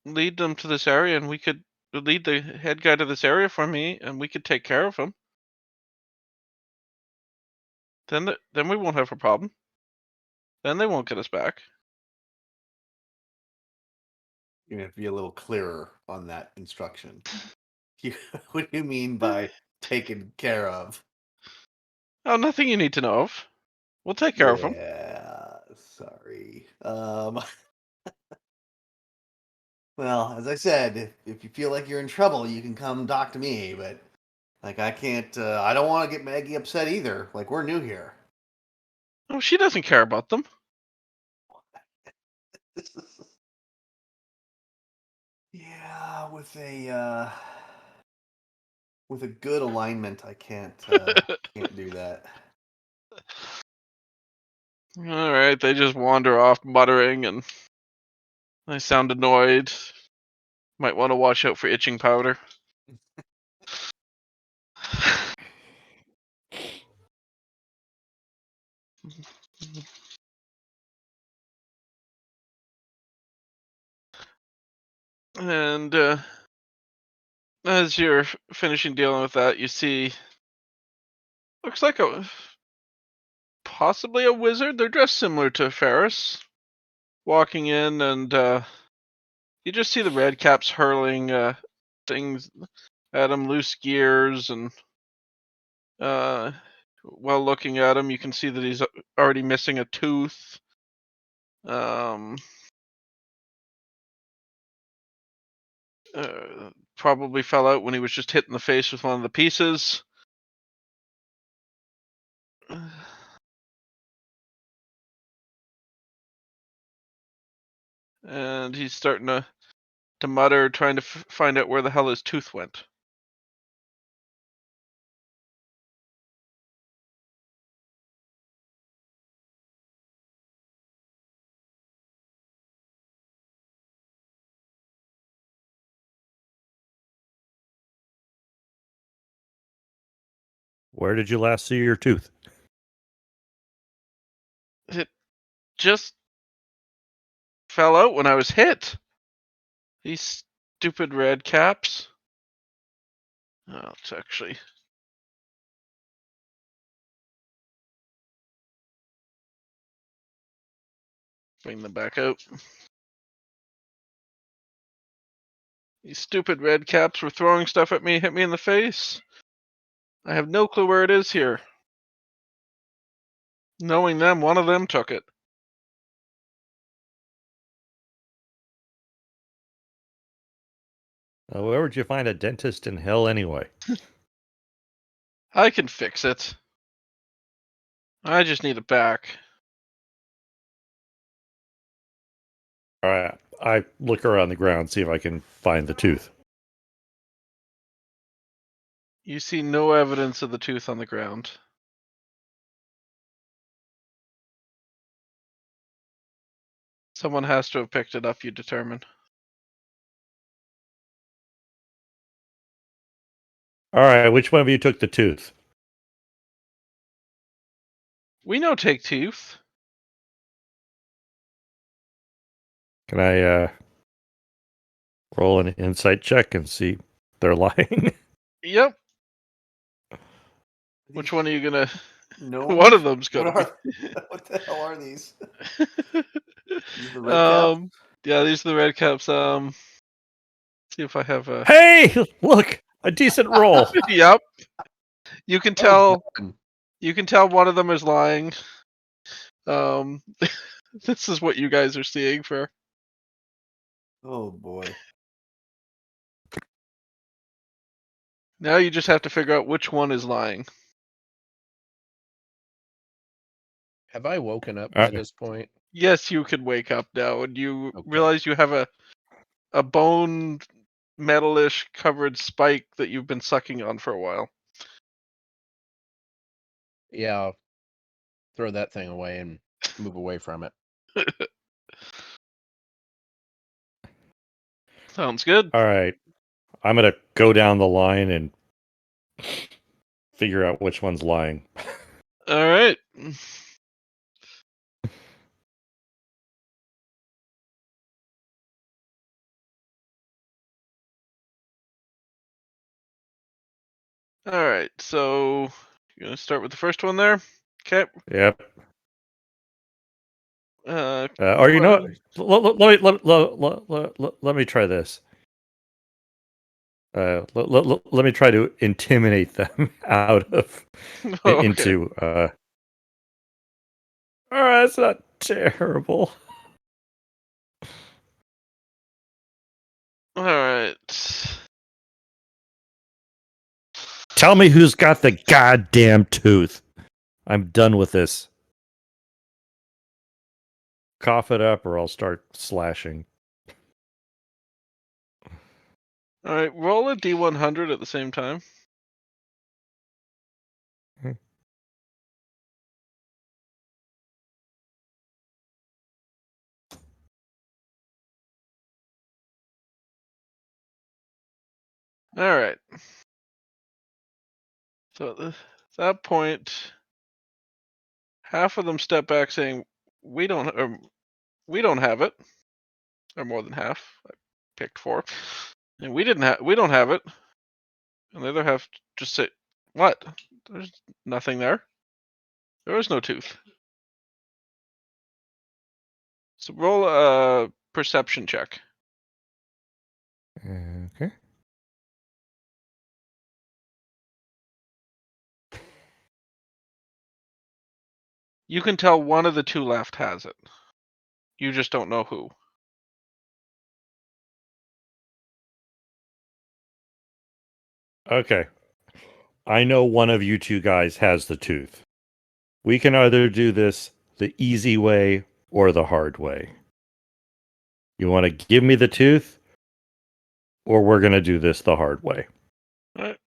lead them to this area, and we could lead the head guy to this area for me, and we could take care of him. Then we won't have a problem. Then they won't get us back. You're gonna have to be a little clearer on that instruction. What do you mean by taken care of? Oh, nothing you need to know of. We'll take care of him. Yeah, sorry. Well, as I said, if you feel like you're in trouble, you can come talk to me. But like, I can't. I don't want to get Maggie upset either. Like, we're new here. Oh, she doesn't care about them. Yeah, with a good alignment, I can't do that. All right, they just wander off muttering, and they sound annoyed. Might want to watch out for itching powder. And as you're finishing dealing with that, you see looks like possibly a wizard. They're dressed similar to Ferris, walking in, and you just see the red caps hurling things at him, loose gears, and while looking at him, you can see that he's already missing a tooth. Probably fell out when he was just hit in the face with one of the pieces. And he's starting to mutter, trying to find out where the hell his tooth went. Where did you last see your tooth? It just fell out when I was hit. These stupid red caps. Oh, it's actually. Bring them back out. These stupid red caps were throwing stuff at me, hit me in the face. I have no clue where it is here. Knowing them, one of them took it. Where would you find a dentist in hell anyway? I can fix it. I just need it back. All right, I look around the ground, see if I can find the tooth. You see no evidence of the tooth on the ground. Someone has to have picked it up, you determine. All right, which one of you took the tooth? We know take tooth. Can I roll an insight check and see if they're lying? Yep. Which one are you gonna? No. One of them's gonna What the hell are these? be. These the red caps? Yeah, these are the red caps. See if I have a. Hey, look, a decent roll. Yep. You can Oh, tell. You can tell one of them is lying. This is what you guys are seeing for. oh boy. Now you just have to figure out which one is lying. Have I woken up by Okay. this point? Yes, you can wake up now, and you Okay. realize you have a bone metalish covered spike that you've been sucking on for a while. Yeah, I'll throw that thing away and move away from it. Sounds good. All right, I'm gonna go down the line and figure out which one's lying. All right. All right. So you're gonna start with the first one there. Okay. Yep. Uh, Or you know, let me try this. Let me try to intimidate them out of okay. into. All right, that's not terrible. All right. Tell me who's got the goddamn tooth. I'm done with this. Cough it up or I'll start slashing. All right, roll a d100 at the same time. All right. So at that point, half of them step back saying, "We don't have it," or more than half. I picked 4, and we don't have it. And the other half just say, "What? There's nothing there. There is no tooth." So roll a perception check. Okay. You can tell one of the 2 left has it. You just don't know who. Okay. I know one of you 2 guys has the tooth. We can either do this the easy way or the hard way. You want to give me the tooth, or we're going to do this the hard way? All right.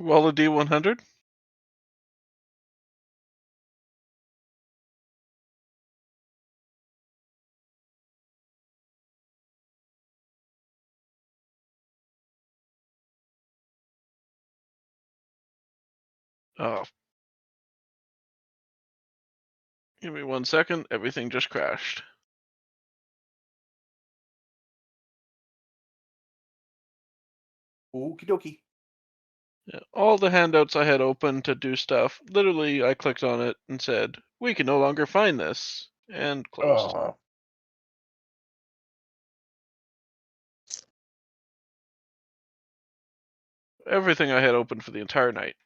Roll a d100. Oh. Give me 1 second. Everything just crashed. Okie dokie. Yeah, all the handouts I had open to do stuff, literally I clicked on it and said, "We can no longer find this," and closed. Oh. Everything I had open for the entire night.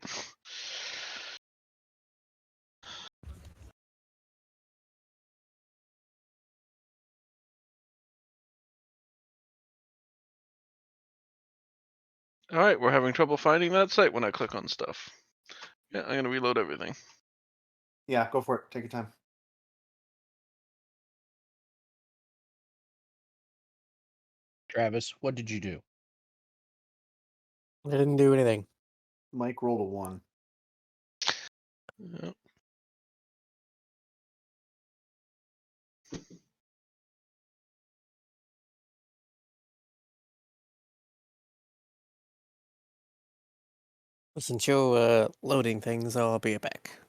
All right, we're having trouble finding that site when I click on stuff. Yeah, I'm gonna reload everything. Yeah, go for it. Take your time. Travis, what did you do? I didn't do anything. Mike rolled a 1. Yeah. Since you're loading things, I'll be back.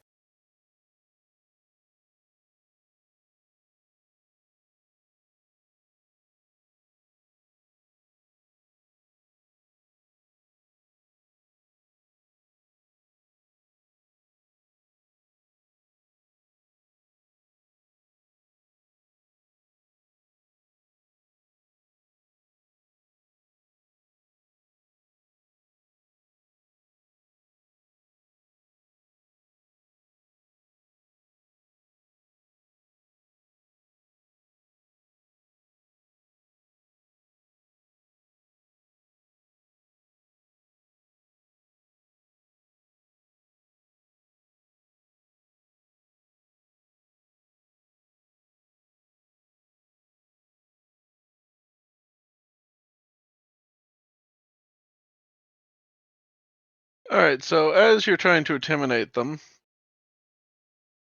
All right, so as you're trying to intimidate them,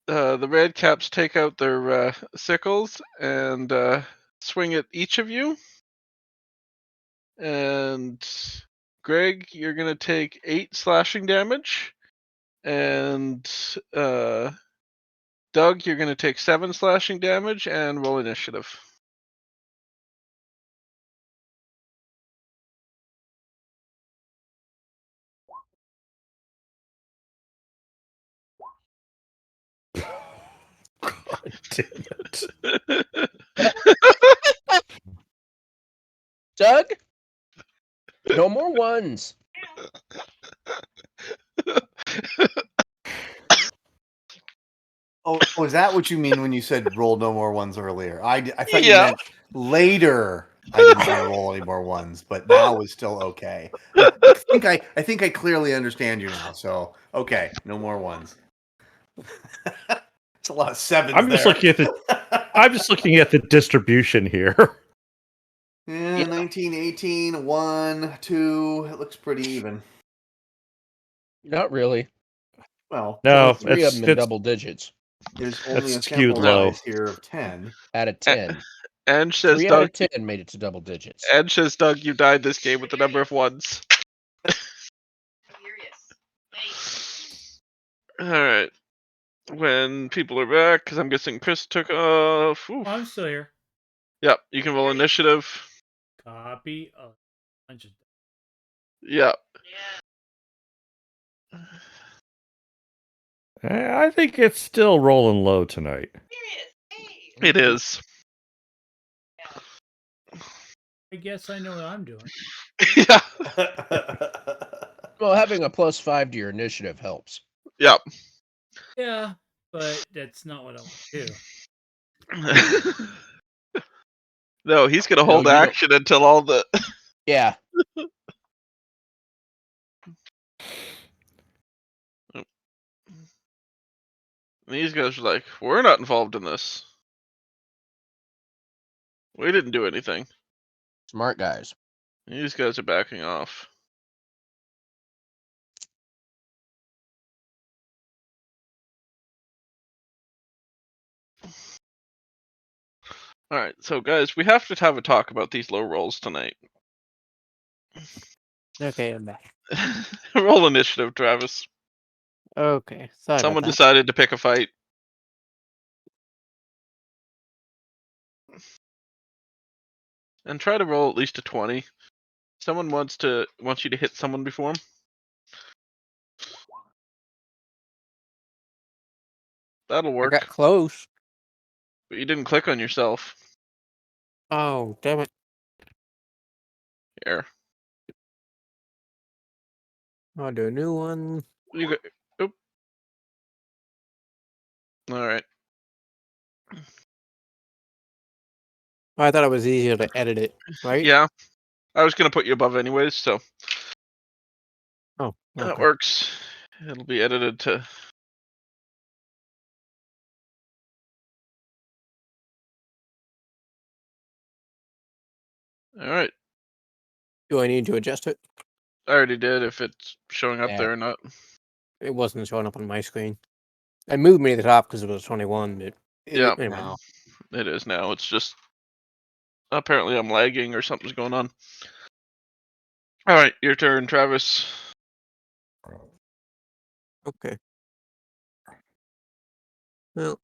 the red caps take out their sickles and swing at each of you. And Greg, you're gonna take 8 slashing damage, and Doug, you're gonna take 7 slashing damage and roll initiative. God damn it. Doug? No more ones. Oh, is that what you mean when you said roll no more 1s earlier? I thought you Yeah. meant later I didn't want to roll any more ones, but now is still okay. I think I clearly understand you now. So okay, no more ones. It's a lot of sevens I'm just there. looking at I'm just looking at the distribution here. Yeah, 19, 18, 1, 2. It looks pretty even. Not really. Well, There's only No, 3 of it's them in double digits there's only a that's skewed sample low. size here of 10. out of 10. And says 3 out Doug. of 10 made it to double digits. And says Doug, you died this game with the number of ones. All right. When people are back, because I'm guessing Chris took off. Oh, I'm still here. Yep, you can roll initiative. Copy a bunch of. Yep. I think it's still rolling low tonight. It is. I guess I know what I'm doing. Yeah. Well, having a +5 to your initiative helps. Yep. Yeah, but that's not what I want to do. No, he's gonna hold you don't- action until all the. Yeah. These guys are like, we're not involved in this. We didn't do anything. Smart guys. These guys are backing off. Alright, so guys, we have to have a talk about these low rolls tonight. Okay, I'm back. Roll initiative, Travis. Okay, sorry Someone about that. decided to pick a fight. And try to roll at least a 20. Someone wants you to hit someone before him. That'll I work. got close. But you didn't click on yourself. Oh, damn it. Here. I'll do a new one. You go. Oop. Alright. Oh, I thought it was easier to edit it, right? Yeah. I was gonna put you above anyways, so Oh, that okay. works. It'll be edited to. Alright. Do I need to adjust it? I already did if it's showing up Yeah. there or not. It wasn't showing up on my screen. It moved me to the top because it was 21, but Yeah. anyway. Now. It is now. It's just apparently I'm lagging or something's going on. Alright, your turn, Travis. Okay. Well,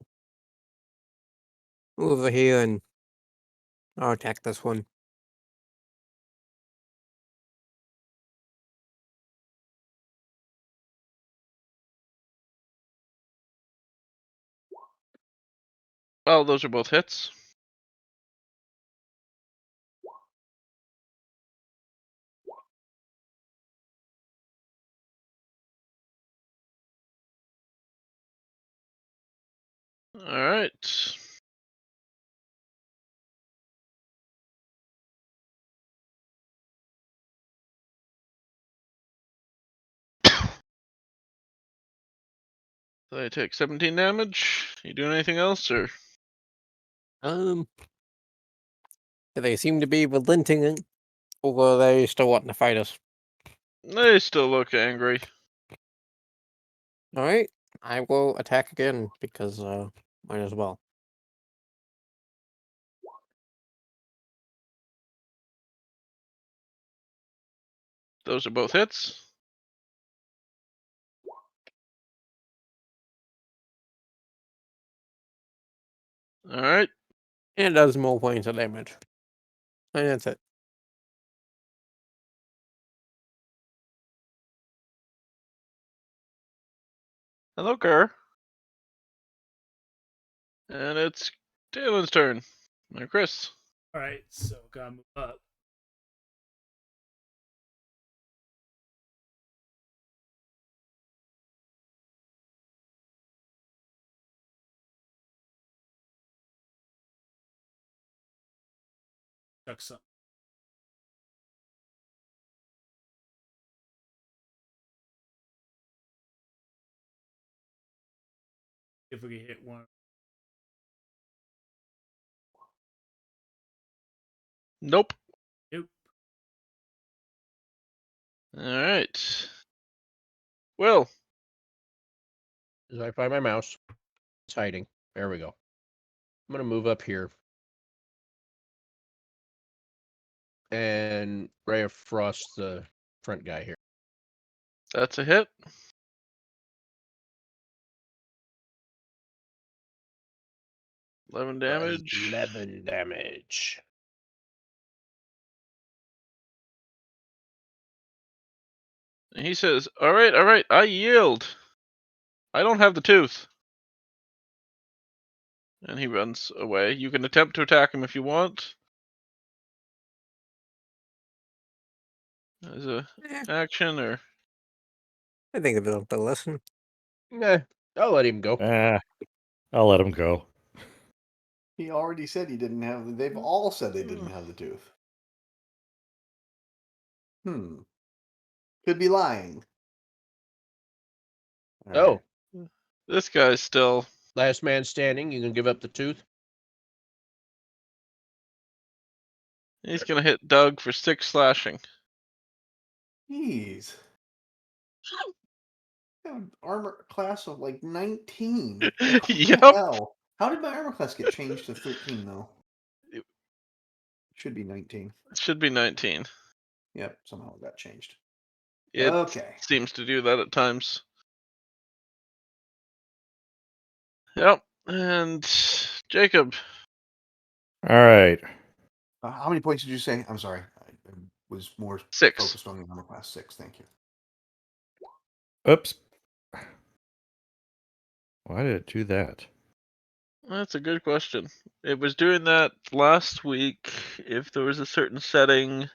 move over here and I'll attack this one. Well, those are both hits. Alright. So they take 17 damage. You doing anything else, or? Do they seem to be relenting, or are they still wanting to fight us? They still look angry. All right, I will attack again because might as well. Those are both hits. Alright. And it does more points of damage. And that's it. Hello, Kerr. And it's Dalen's turn. Or Chris. All right, so gotta move up. Chuck some If we can hit one. Nope. Nope. All right. Well, As I find my mouse, it's hiding. There we go. I'm gonna move up here and Ray of Frost the front guy here. that's a hit. $11 damage. 11 damage. And he says, all right, I yield. I don't have the tooth. And he runs away. You can attempt to attack him if you want. As a action, or I think they'll listen. Nah, I'll let him go. I'll let him go. He already said he didn't have. They've all said they didn't have the tooth. Could be lying. Oh, this guy's still. last man standing. You can give up the tooth. He's gonna hit Doug for 6 slashing. Jeez. I have an armor class of like 19. Like, what Yep. the hell? How did my armor class get changed to 13 though? It should be 19. It should be 19. Yep, somehow it got changed. It Okay. seems to do that at times. Yep. And Jacob. All right. How many points did you say? I'm sorry. I was more 6. focused on the armor class 6. Thank you. Oops. Why did it do that? That's a good question. It was doing that last week. If there was a certain setting.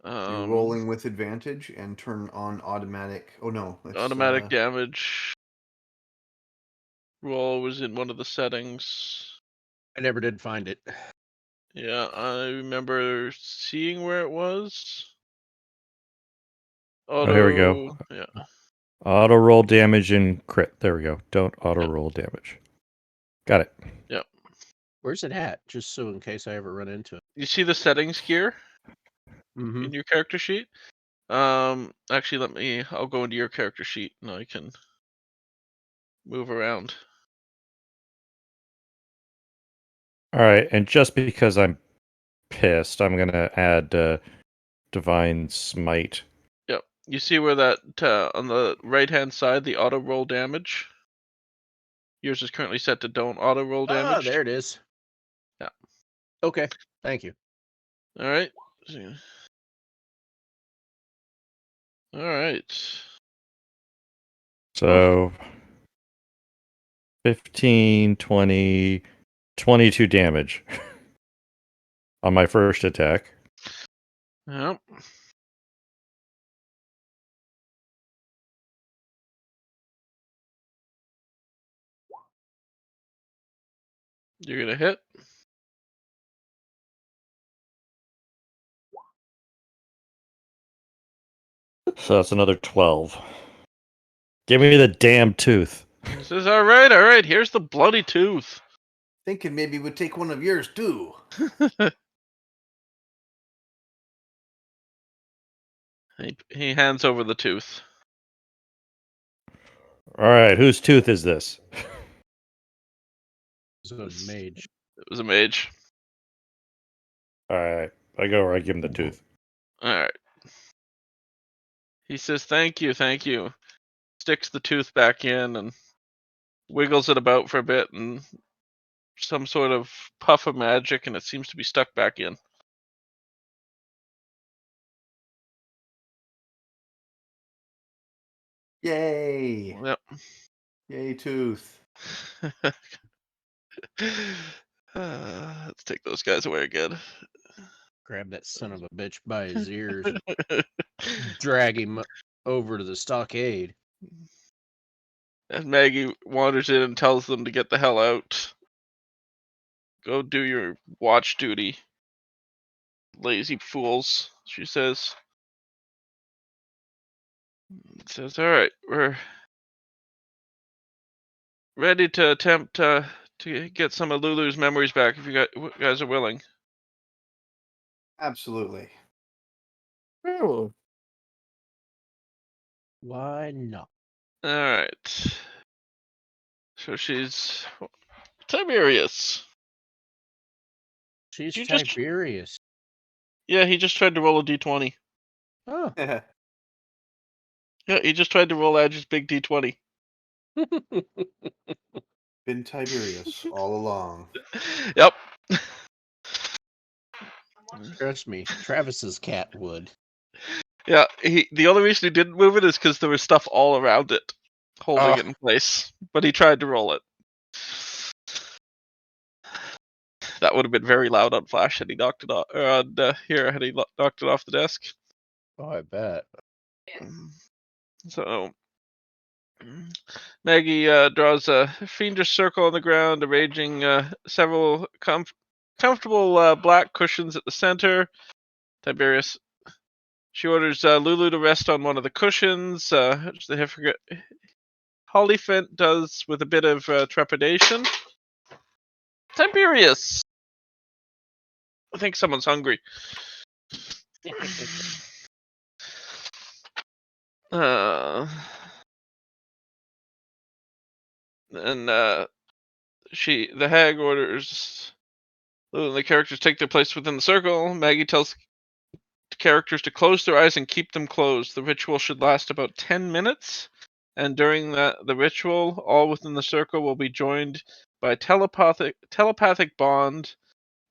You're rolling with advantage and turn on automatic. Oh no, that's automatic damage. Roll was in one of the settings. I never did find it. Yeah, I remember seeing where it was. Oh, here we go. Yeah. Auto roll damage and crit. There we go. Don't auto roll damage. Got it. Yep. Where's it at? Just so in case I ever run into it. You see the settings gear Mm-hmm. in your character sheet? Actually, I'll go into your character sheet and I can move around. All right, and just because I'm pissed, I'm gonna add Divine Smite. Yep. You see where that on the right-hand side, the auto roll damage? Yours is currently set to don't auto roll damage. Ah, there it is. Yeah. Okay. Thank you. All right. All right. So 15, 20, 22 damage on my first attack. Yep. You're gonna hit. So that's another 12. Give me the damn tooth. He says, all right, here's the bloody tooth. Thinking maybe we'd take one of yours too. He hands over the tooth. All right, whose tooth is this? It's a mage. It was a mage. All right, I go where I give him the tooth. All right. He says, thank you. Sticks the tooth back in and wiggles it about for a bit, and some sort of puff of magic, and it seems to be stuck back in. Yay! Yep. Yay, tooth. Let's take those guys away again. Grab that son of a bitch by his ears and drag him over to the stockade. And Maggie wanders in and tells them to get the hell out. Go do your watch duty. Lazy fools, she says. Says, all right, ready to attempt to get some of Lulu's memories back if you guys are willing. Absolutely. Oh, Why not? All right. So she's Tiberius. She's You just Tiberius. Yeah, he just tried to roll a d20. Oh. Yeah, he just tried to roll Edge's big d20. Been Tiberius all along. Yep. Trust me, Travis's cat would. Yeah, the only reason he didn't move it is because there was stuff all around it, holding Oh. it in place. But he tried to roll it. That would have been very loud on Flash had he knocked it off. Or on here had he knocked it off the desk. Oh, I bet. So Maggie draws a fiendish circle on the ground, arranging several comfortable black cushions at the center. Tiberius. She orders Lulu to rest on one of the cushions. Hollyphant does with a bit of trepidation. Tiberius! I think someone's hungry. And the hag orders Lulu and the characters take their place within the circle. Maggie tells characters to close their eyes and keep them closed. The ritual should last about 10 minutes, and during the ritual, all within the circle will be joined by a telepathic bond.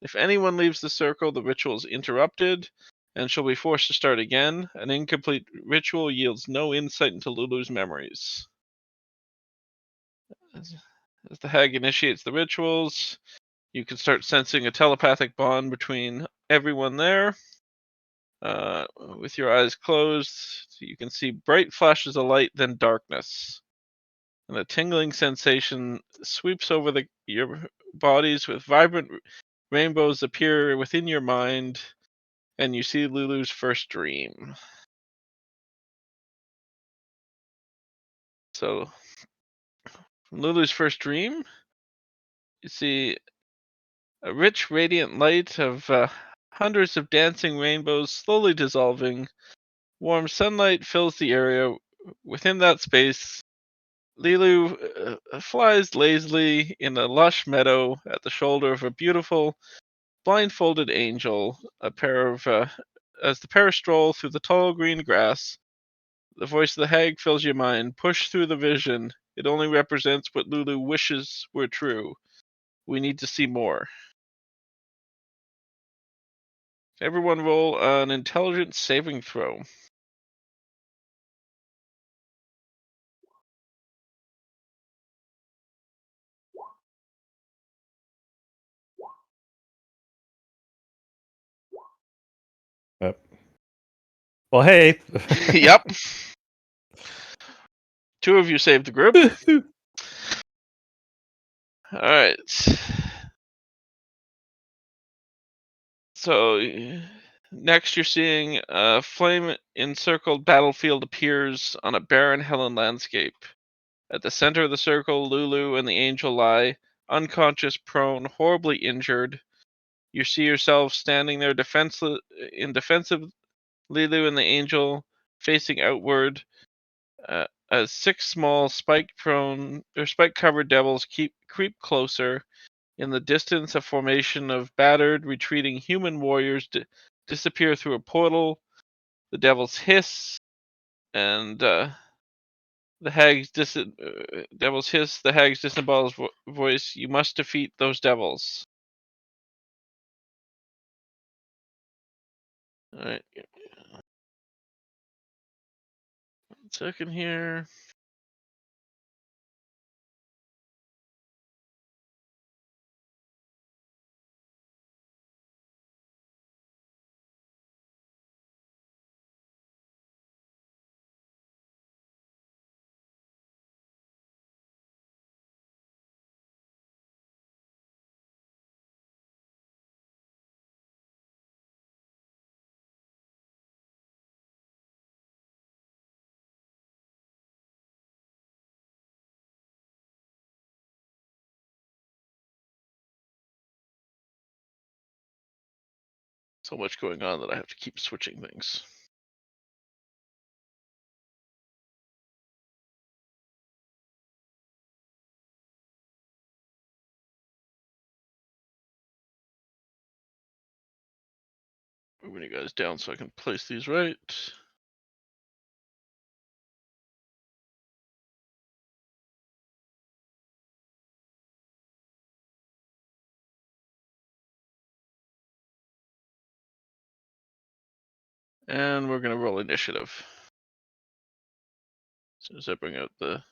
If anyone leaves the circle, the ritual is interrupted and shall be forced to start again. An incomplete ritual yields no insight into Lulu's memories. As the hag initiates the rituals, you can start sensing a telepathic bond between everyone there. With your eyes closed, you can see bright flashes of light, then darkness. And a tingling sensation sweeps over your bodies with vibrant rainbows appear within your mind, and you see Lulu's first dream. So, from Lulu's first dream, you see a rich, radiant light of hundreds of dancing rainbows slowly dissolving. Warm sunlight fills the area. Within that space, Lulu flies lazily in a lush meadow at the shoulder of a beautiful, blindfolded angel. As the pair stroll through the tall green grass, the voice of the hag fills your mind. Push through the vision. It only represents what Lulu wishes were true. We need to see more. Everyone roll an intelligence saving throw. Well, hey. Yep. 2 of you saved the group. All right. So next you're seeing a flame-encircled battlefield appears on a barren Helen landscape. At the center of the circle, Lulu and the angel lie, unconscious, prone, horribly injured. You see yourself standing there defensive, Lulu and the angel facing outward, as 6 small spike-covered devils creep closer. In the distance, a formation of battered, retreating human warriors disappear through a portal. The devils hiss, and the devils hiss. The hag's disemboweled voice. You must defeat those devils. All right. 1 second here. So much going on that I have to keep switching things. Moving you guys down so I can place these right. And we're gonna roll initiative. As soon as I bring out the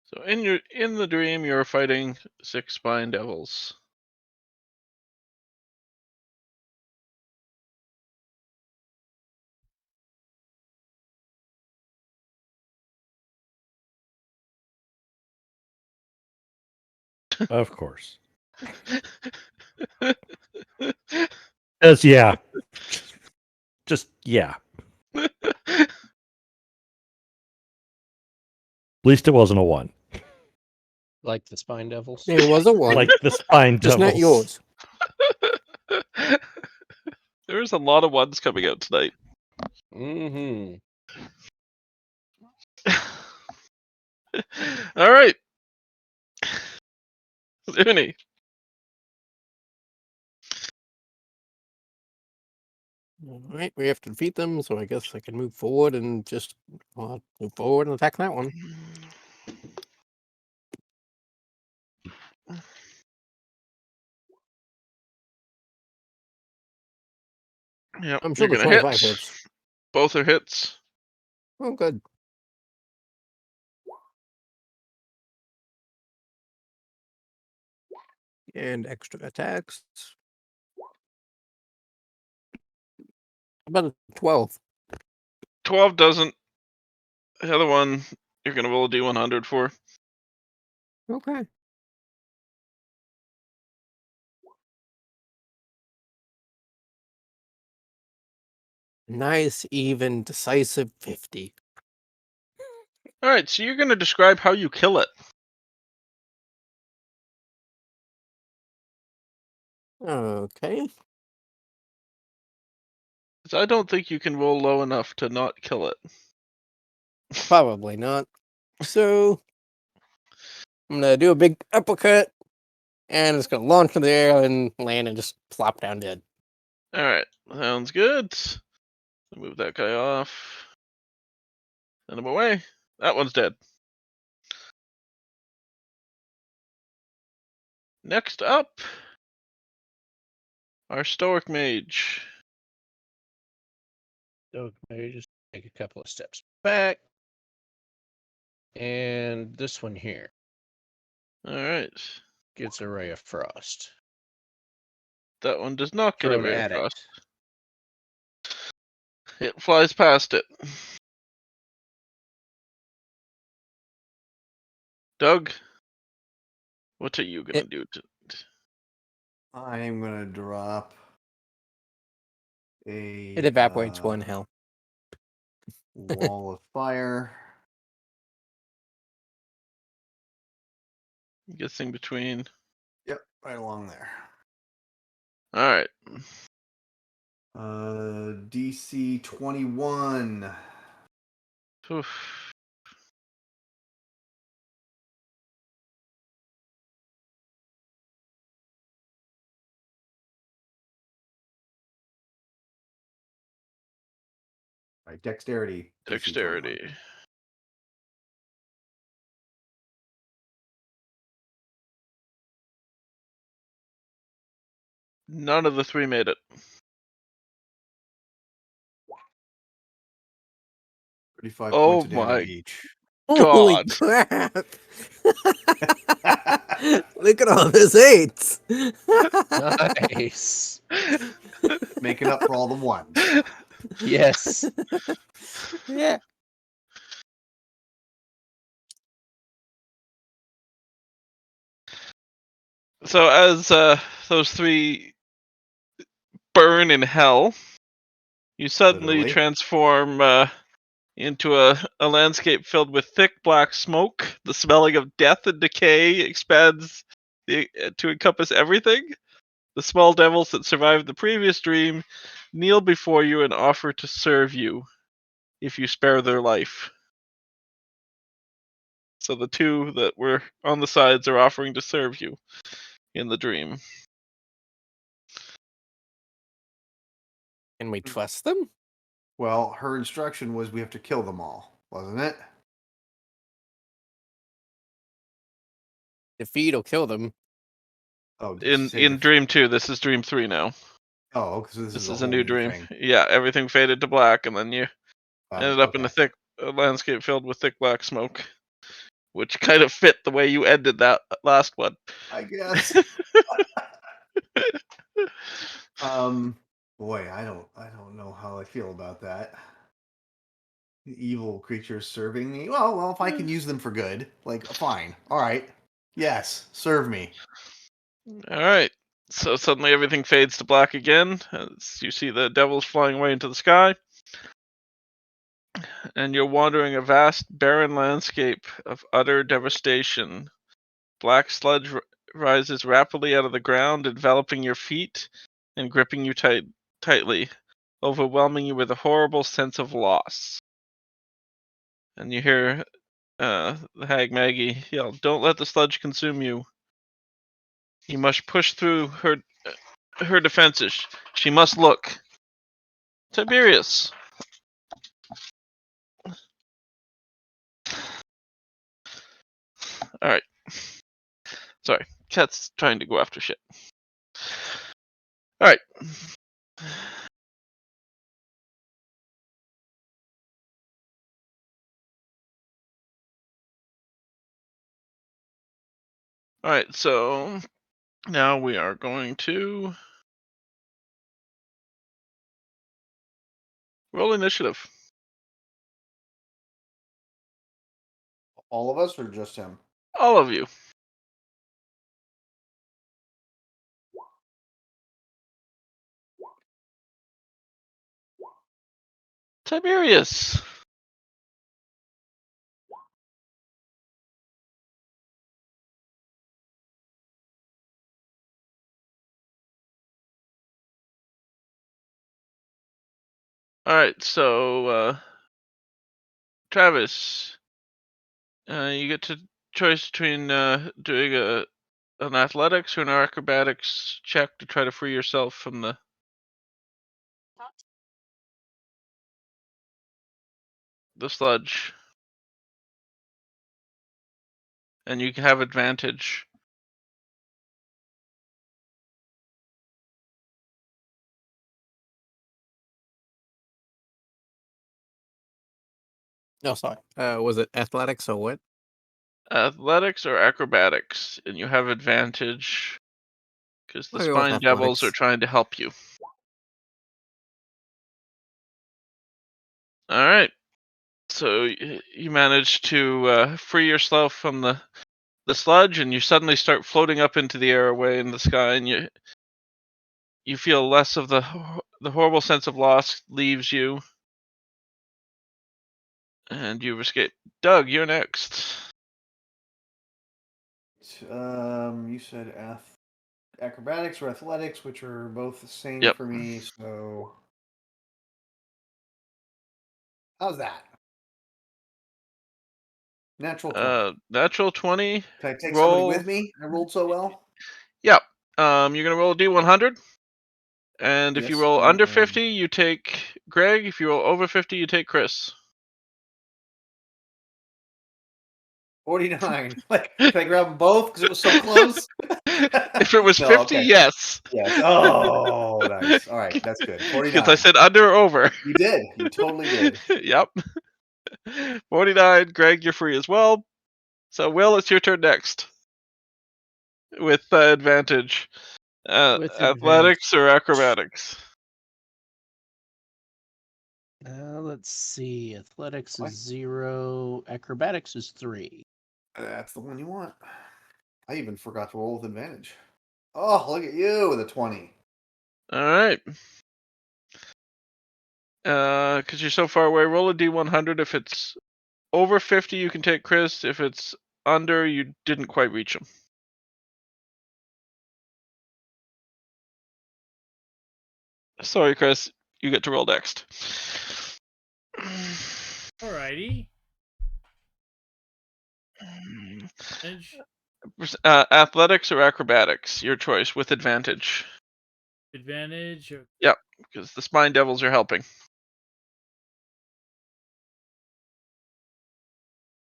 So in the dream you're fighting 6 spine devils. Of course. As yeah. Just yeah. At least it wasn't a 1. Like the Spine Devils. It was a 1. Like the spine just not devils. yours. There's a lot of ones coming out tonight. Mm-hmm. All right. Zuni. All right, we have to defeat them, so I guess I can move forward and just move forward and attack that one. Yep, I'm sure you're the gonna 25 hit. hits. Both are hits. Oh, good. And extra attacks. About a 12. 12 doesn't. The other one you're gonna roll a D100 for. Okay. Nice, even, decisive 50. All right, so you're gonna describe how you kill it. Okay. Because I don't think you can roll low enough to not kill it. Probably not. So, I'm going to do a big uppercut, and it's going to launch in the air and land and just plop down dead. All right, sounds good. Move that guy off. Send him away. That one's dead. Next up, our Stoic Mage. So maybe just take a couple of steps back. And this one here All right, gets a Ray of Frost. that one does not get a Thrown ray of at it. frost. It flies past it. Doug, what are you gonna do? I'm gonna drop a It evaporates one hell. wall of fire. I'm guessing between. Yep, right along there. All right. DC 21. Oof. Right, dexterity. DC 21. Dexterity. None of the 3 made it. 35 Oh points of my damage each. Holy God. crap! Look at all those 8s. Nice. Making up for all the ones. Yes. Yeah. So as those 3 burn in hell, you suddenly Literally. transform into a landscape filled with thick black smoke. The smelling of death and decay expands to encompass everything. The small devils that survived the previous dream kneel before you and offer to serve you if you spare their life. So the two that were on the sides are offering to serve you in the dream. Can we trust them? Well, her instruction was we have to kill them all, wasn't it? Defeat or kill them. Oh, did she say In Dream 2, this is Dream 3 now. Oh, because this This is is a a whole new new dream. thing. Yeah, everything faded to black, and then you ended up in a Okay. thick landscape filled with thick black smoke, which kind of fit the way you ended that last one. I guess. Boy, I don't know how I feel about that. Evil creatures serving me. Well, if I can use them for good, like, fine. All right. Yes, serve me. All right. So suddenly everything fades to black again as you see the devils flying away into the sky. And you're wandering a vast, barren landscape of utter devastation. Black sludge rises rapidly out of the ground, enveloping your feet and gripping you tightly, overwhelming you with a horrible sense of loss. And you hear the hag Maggie yell, "Don't let the sludge consume you. You must push through her defenses. She must look." Tiberius. All right. Sorry, cat's trying to go after shit. All right. All right. So now we are going to roll initiative. All of us or just him? All of you. Tiberius. All right. So Travis, you get to choice between doing an athletics or an acrobatics check to try to free yourself from the sludge, and you can have advantage. No, sorry. Was it athletics or what? Athletics or acrobatics, and you have advantage because the I'll go with spine devils are athletics. trying to help you. All right. So you manage to free yourself from the sludge, and you suddenly start floating up into the air away in the sky, and you feel less of the horrible sense of loss leaves you, and you've escaped. Doug, you're next. You said acrobatics or athletics, which are both the same Yep. for me. So, how's that? Natural 20. Natural 20. Can I take somebody Roll. with me? I rolled so well. Yep. You're gonna roll a D100, and if you Yes, roll I under am. 50, you take Greg. If you roll over 50, you take Chris. 49. Like, can I grab them both because it was so close? If it was No, 50, okay. yes. Yes. Oh, nice. All right, that's good. 49. Because I said under or over. You did. You totally did. Yep. 49. Greg, you're free as well. So, Will, it's your turn next. With advantage. With Athletics or acrobatics? Let's see. Athletics What? is 0. Acrobatics is 3. That's the one you want. I even forgot to roll with advantage. Oh, look at you with a 20. All right. Because you're so far away, roll a d100. If it's over 50, you can take Chris. If it's under, you didn't quite reach him. Sorry, Chris. You get to roll next. Alrighty. Edge. Athletics or acrobatics, your choice, with advantage. Advantage. Yep, because the Spine Devils are helping.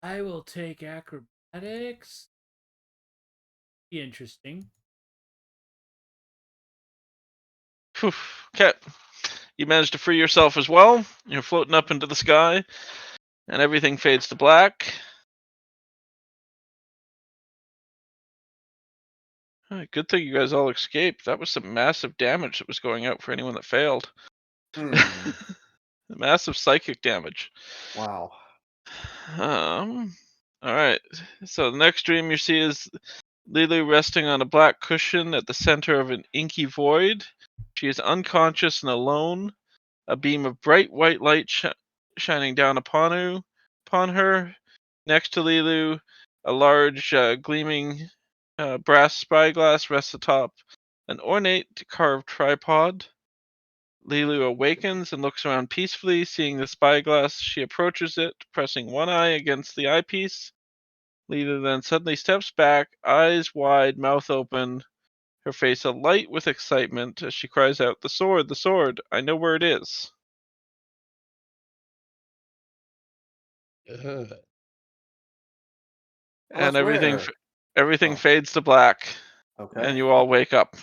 I will take acrobatics. Be interesting. Okay. You managed to free yourself as well. You're floating up into the sky, and everything fades to black. Good thing you guys all escaped. That was some massive damage that was going out for anyone that failed. Massive psychic damage. Wow. All right. So the next dream you see is Lily resting on a black cushion at the center of an inky void. She is unconscious and alone. A beam of bright white light shining down upon her. Next to Lilu, a large gleaming brass spyglass rests atop an ornate carved tripod. Lilu awakens and looks around peacefully, seeing the spyglass. She approaches it, pressing one eye against the eyepiece. Lilu then suddenly steps back, eyes wide, mouth open, her face alight with excitement as she cries out, "The sword! The sword! I know where it is." Ugh. Tell And us where. everything Oh. fades to black, Okay. and you all wake up.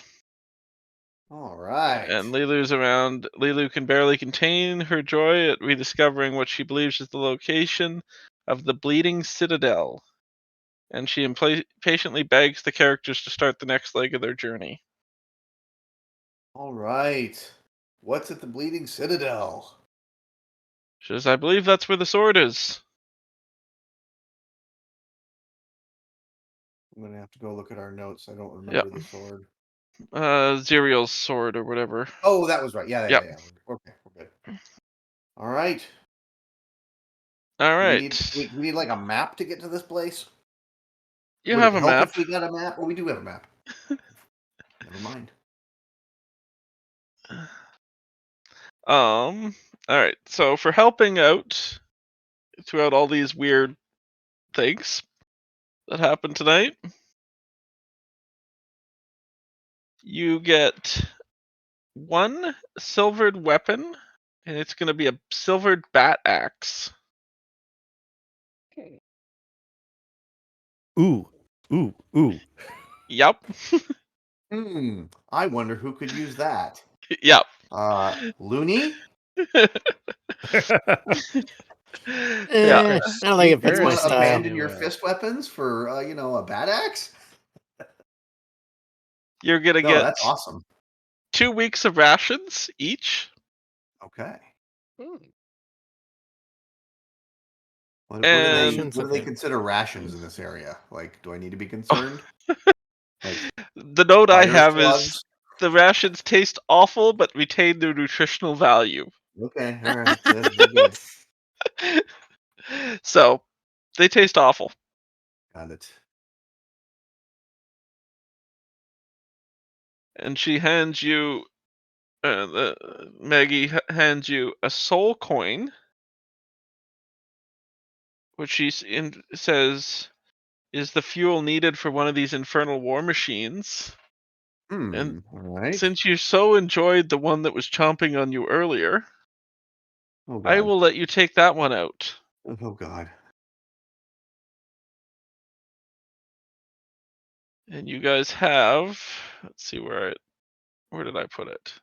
All right. And Lilu's around. Lilu can barely contain her joy at rediscovering what she believes is the location of the Bleeding Citadel, and she impatiently begs the characters to start the next leg of their journey. All right. What's at the Bleeding Citadel? She says, "I believe that's where the sword is." I'm gonna have to go look at our notes. I don't remember Yep. the sword. Zerial's sword or whatever. Oh, that was right. Yeah. Yep. Okay, we're good. All right. All Do we right. need we need like a map to get to this place? You Would have it a help map. if we got a map? Well, we do have a map. Never mind. All right. So for helping out throughout all these weird things that happened tonight, you get one silvered weapon, and it's going to be a silvered bat axe. Okay. Ooh, ooh, ooh. Yep. I wonder who could use that. Yep. Looney? Yeah. I don't think it You fits my want to style. abandon your fist weapons for a bat axe? You're going to No, get that's awesome. 2 weeks of rations each. Okay. Hmm. What And do they Okay. consider rations in this area? Like, do I need to be concerned? Like the note I fire have is slugs? the rations taste awful but retain their nutritional value. Okay, all right, good. So, they taste awful. Got it. And she hands you Maggie hands you a soul coin, which says is the fuel needed for one of these infernal war machines. And All right. since you so enjoyed the one that was chomping on you earlier, Oh I god. will let you take that one out. Oh god. And you guys have, let's see where did I put it?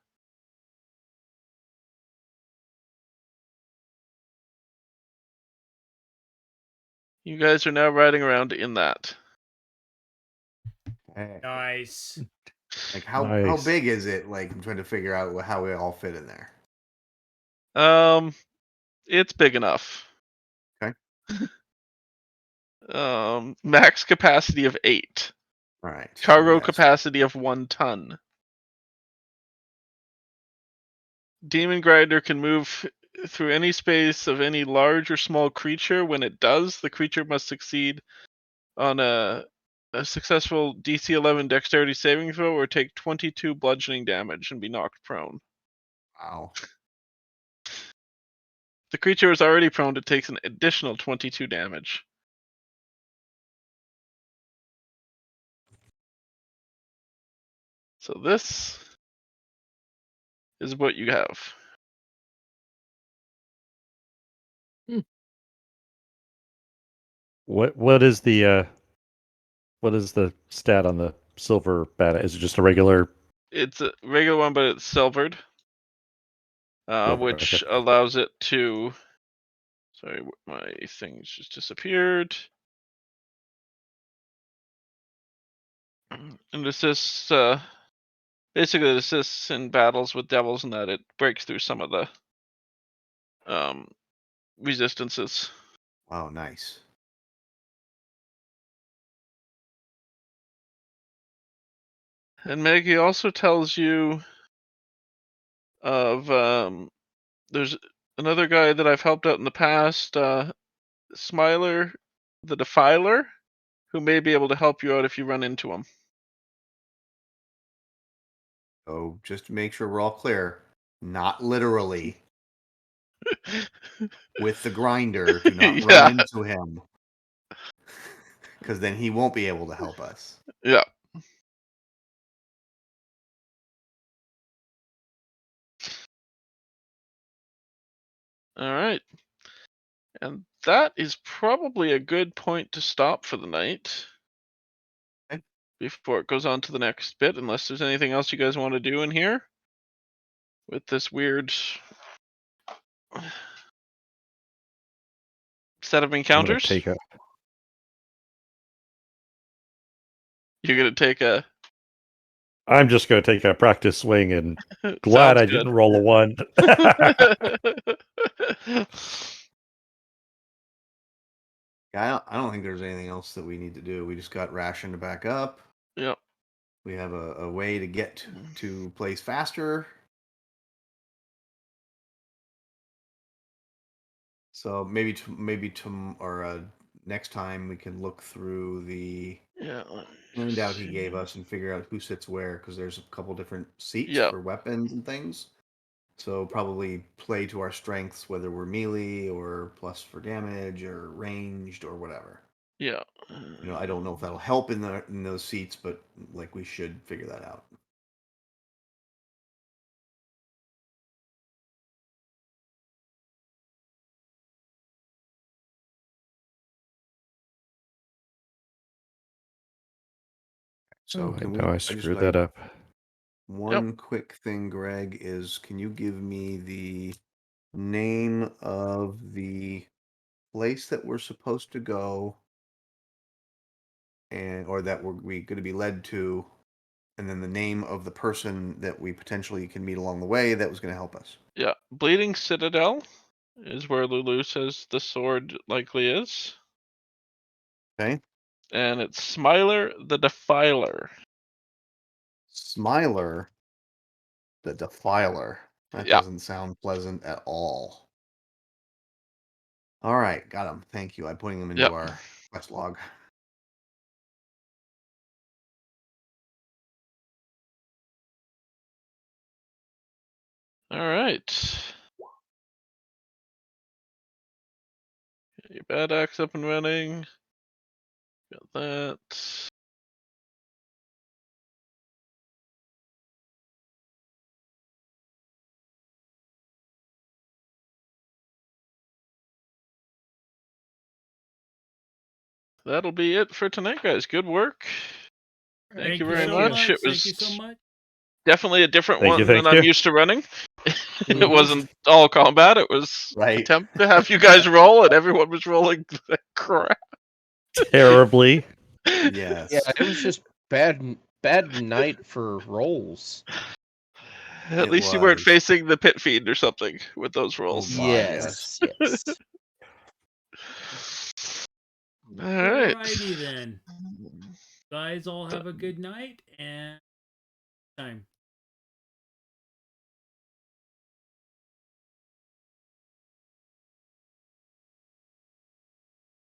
You guys are now riding around in that. Okay. Nice. Like how Nice. big is it? Like I'm trying to figure out how we all fit in there. It's big enough. Okay. Max capacity of 8. All right. so Cargo yes. capacity of 1 ton. Demon Grinder can move through any space of any large or small creature. When it does, the creature must succeed on a successful DC 11 Dexterity saving throw or take 22 bludgeoning damage and be knocked prone. Wow. The creature is already prone. It takes an additional 22 damage. So this is what you have. What is the stat on the silver bat? Is it just a regular? It's a regular one, but it's silvered, Silver, which okay. allows it to. Sorry, my things just disappeared. And assists, basically it assists in battles with devils, and that it breaks through some of the resistances. Wow, nice. And Maggie also tells you of there's another guy that I've helped out in the past, Smiler the Defiler, who may be able to help you out if you run into him. So just to make sure we're all clear, not literally with the grinder. Do not run Yeah. into him, because then he won't be able to help us. Yeah. All right. And that is probably a good point to stop for the night. Okay. Before it goes on to the next bit, unless there's anything else you guys want to do in here with this weird set of I'm gonna encounters. take a. You're gonna take a. I'm just gonna take a practice swing, and glad Sounds I good. didn't roll a 1. Yeah, I don't think there's anything else that we need to do. We just got ration to back up. Yep. We have a way to get to place faster. So maybe next time we can look through the Yeah. handout he gave us and figure out who sits where, because there's a couple different seats Yep. for weapons and things. So probably play to our strengths, whether we're melee or plus for damage or ranged or whatever. Yeah. I don't know if that'll help in those seats, but like we should figure that out. So I know I screwed that up. One quick thing, Greg, is can you give me the name of the place that we're supposed to go, or that we going to be led to, and then the name of the person that we potentially can meet along the way that was going to help us? Yeah. Bleeding Citadel is where Lulu says the sword likely is. Okay. And it's Smiler the Defiler. Smiler the Defiler. That Yeah. doesn't sound pleasant at all. All right, got him. Thank you. I'm putting him into Yep. our quest log. All right. Get your bad axe up and running. Got that. That'll be it for tonight, guys. Good work. Thank you very so much. It Thank you was so much. definitely a different Thank you, one than thank I'm you. used to running. It Mhm. wasn't all combat. It was Right. attempt to have you guys roll, and everyone was rolling crap. Terribly. Yes. Yeah, it was just bad night for rolls. At It least you weren't was. facing the pit feed or something with those Oh, rolls. God, Yes, yes. All right. Alrighty then. Guys, all have a good night and time.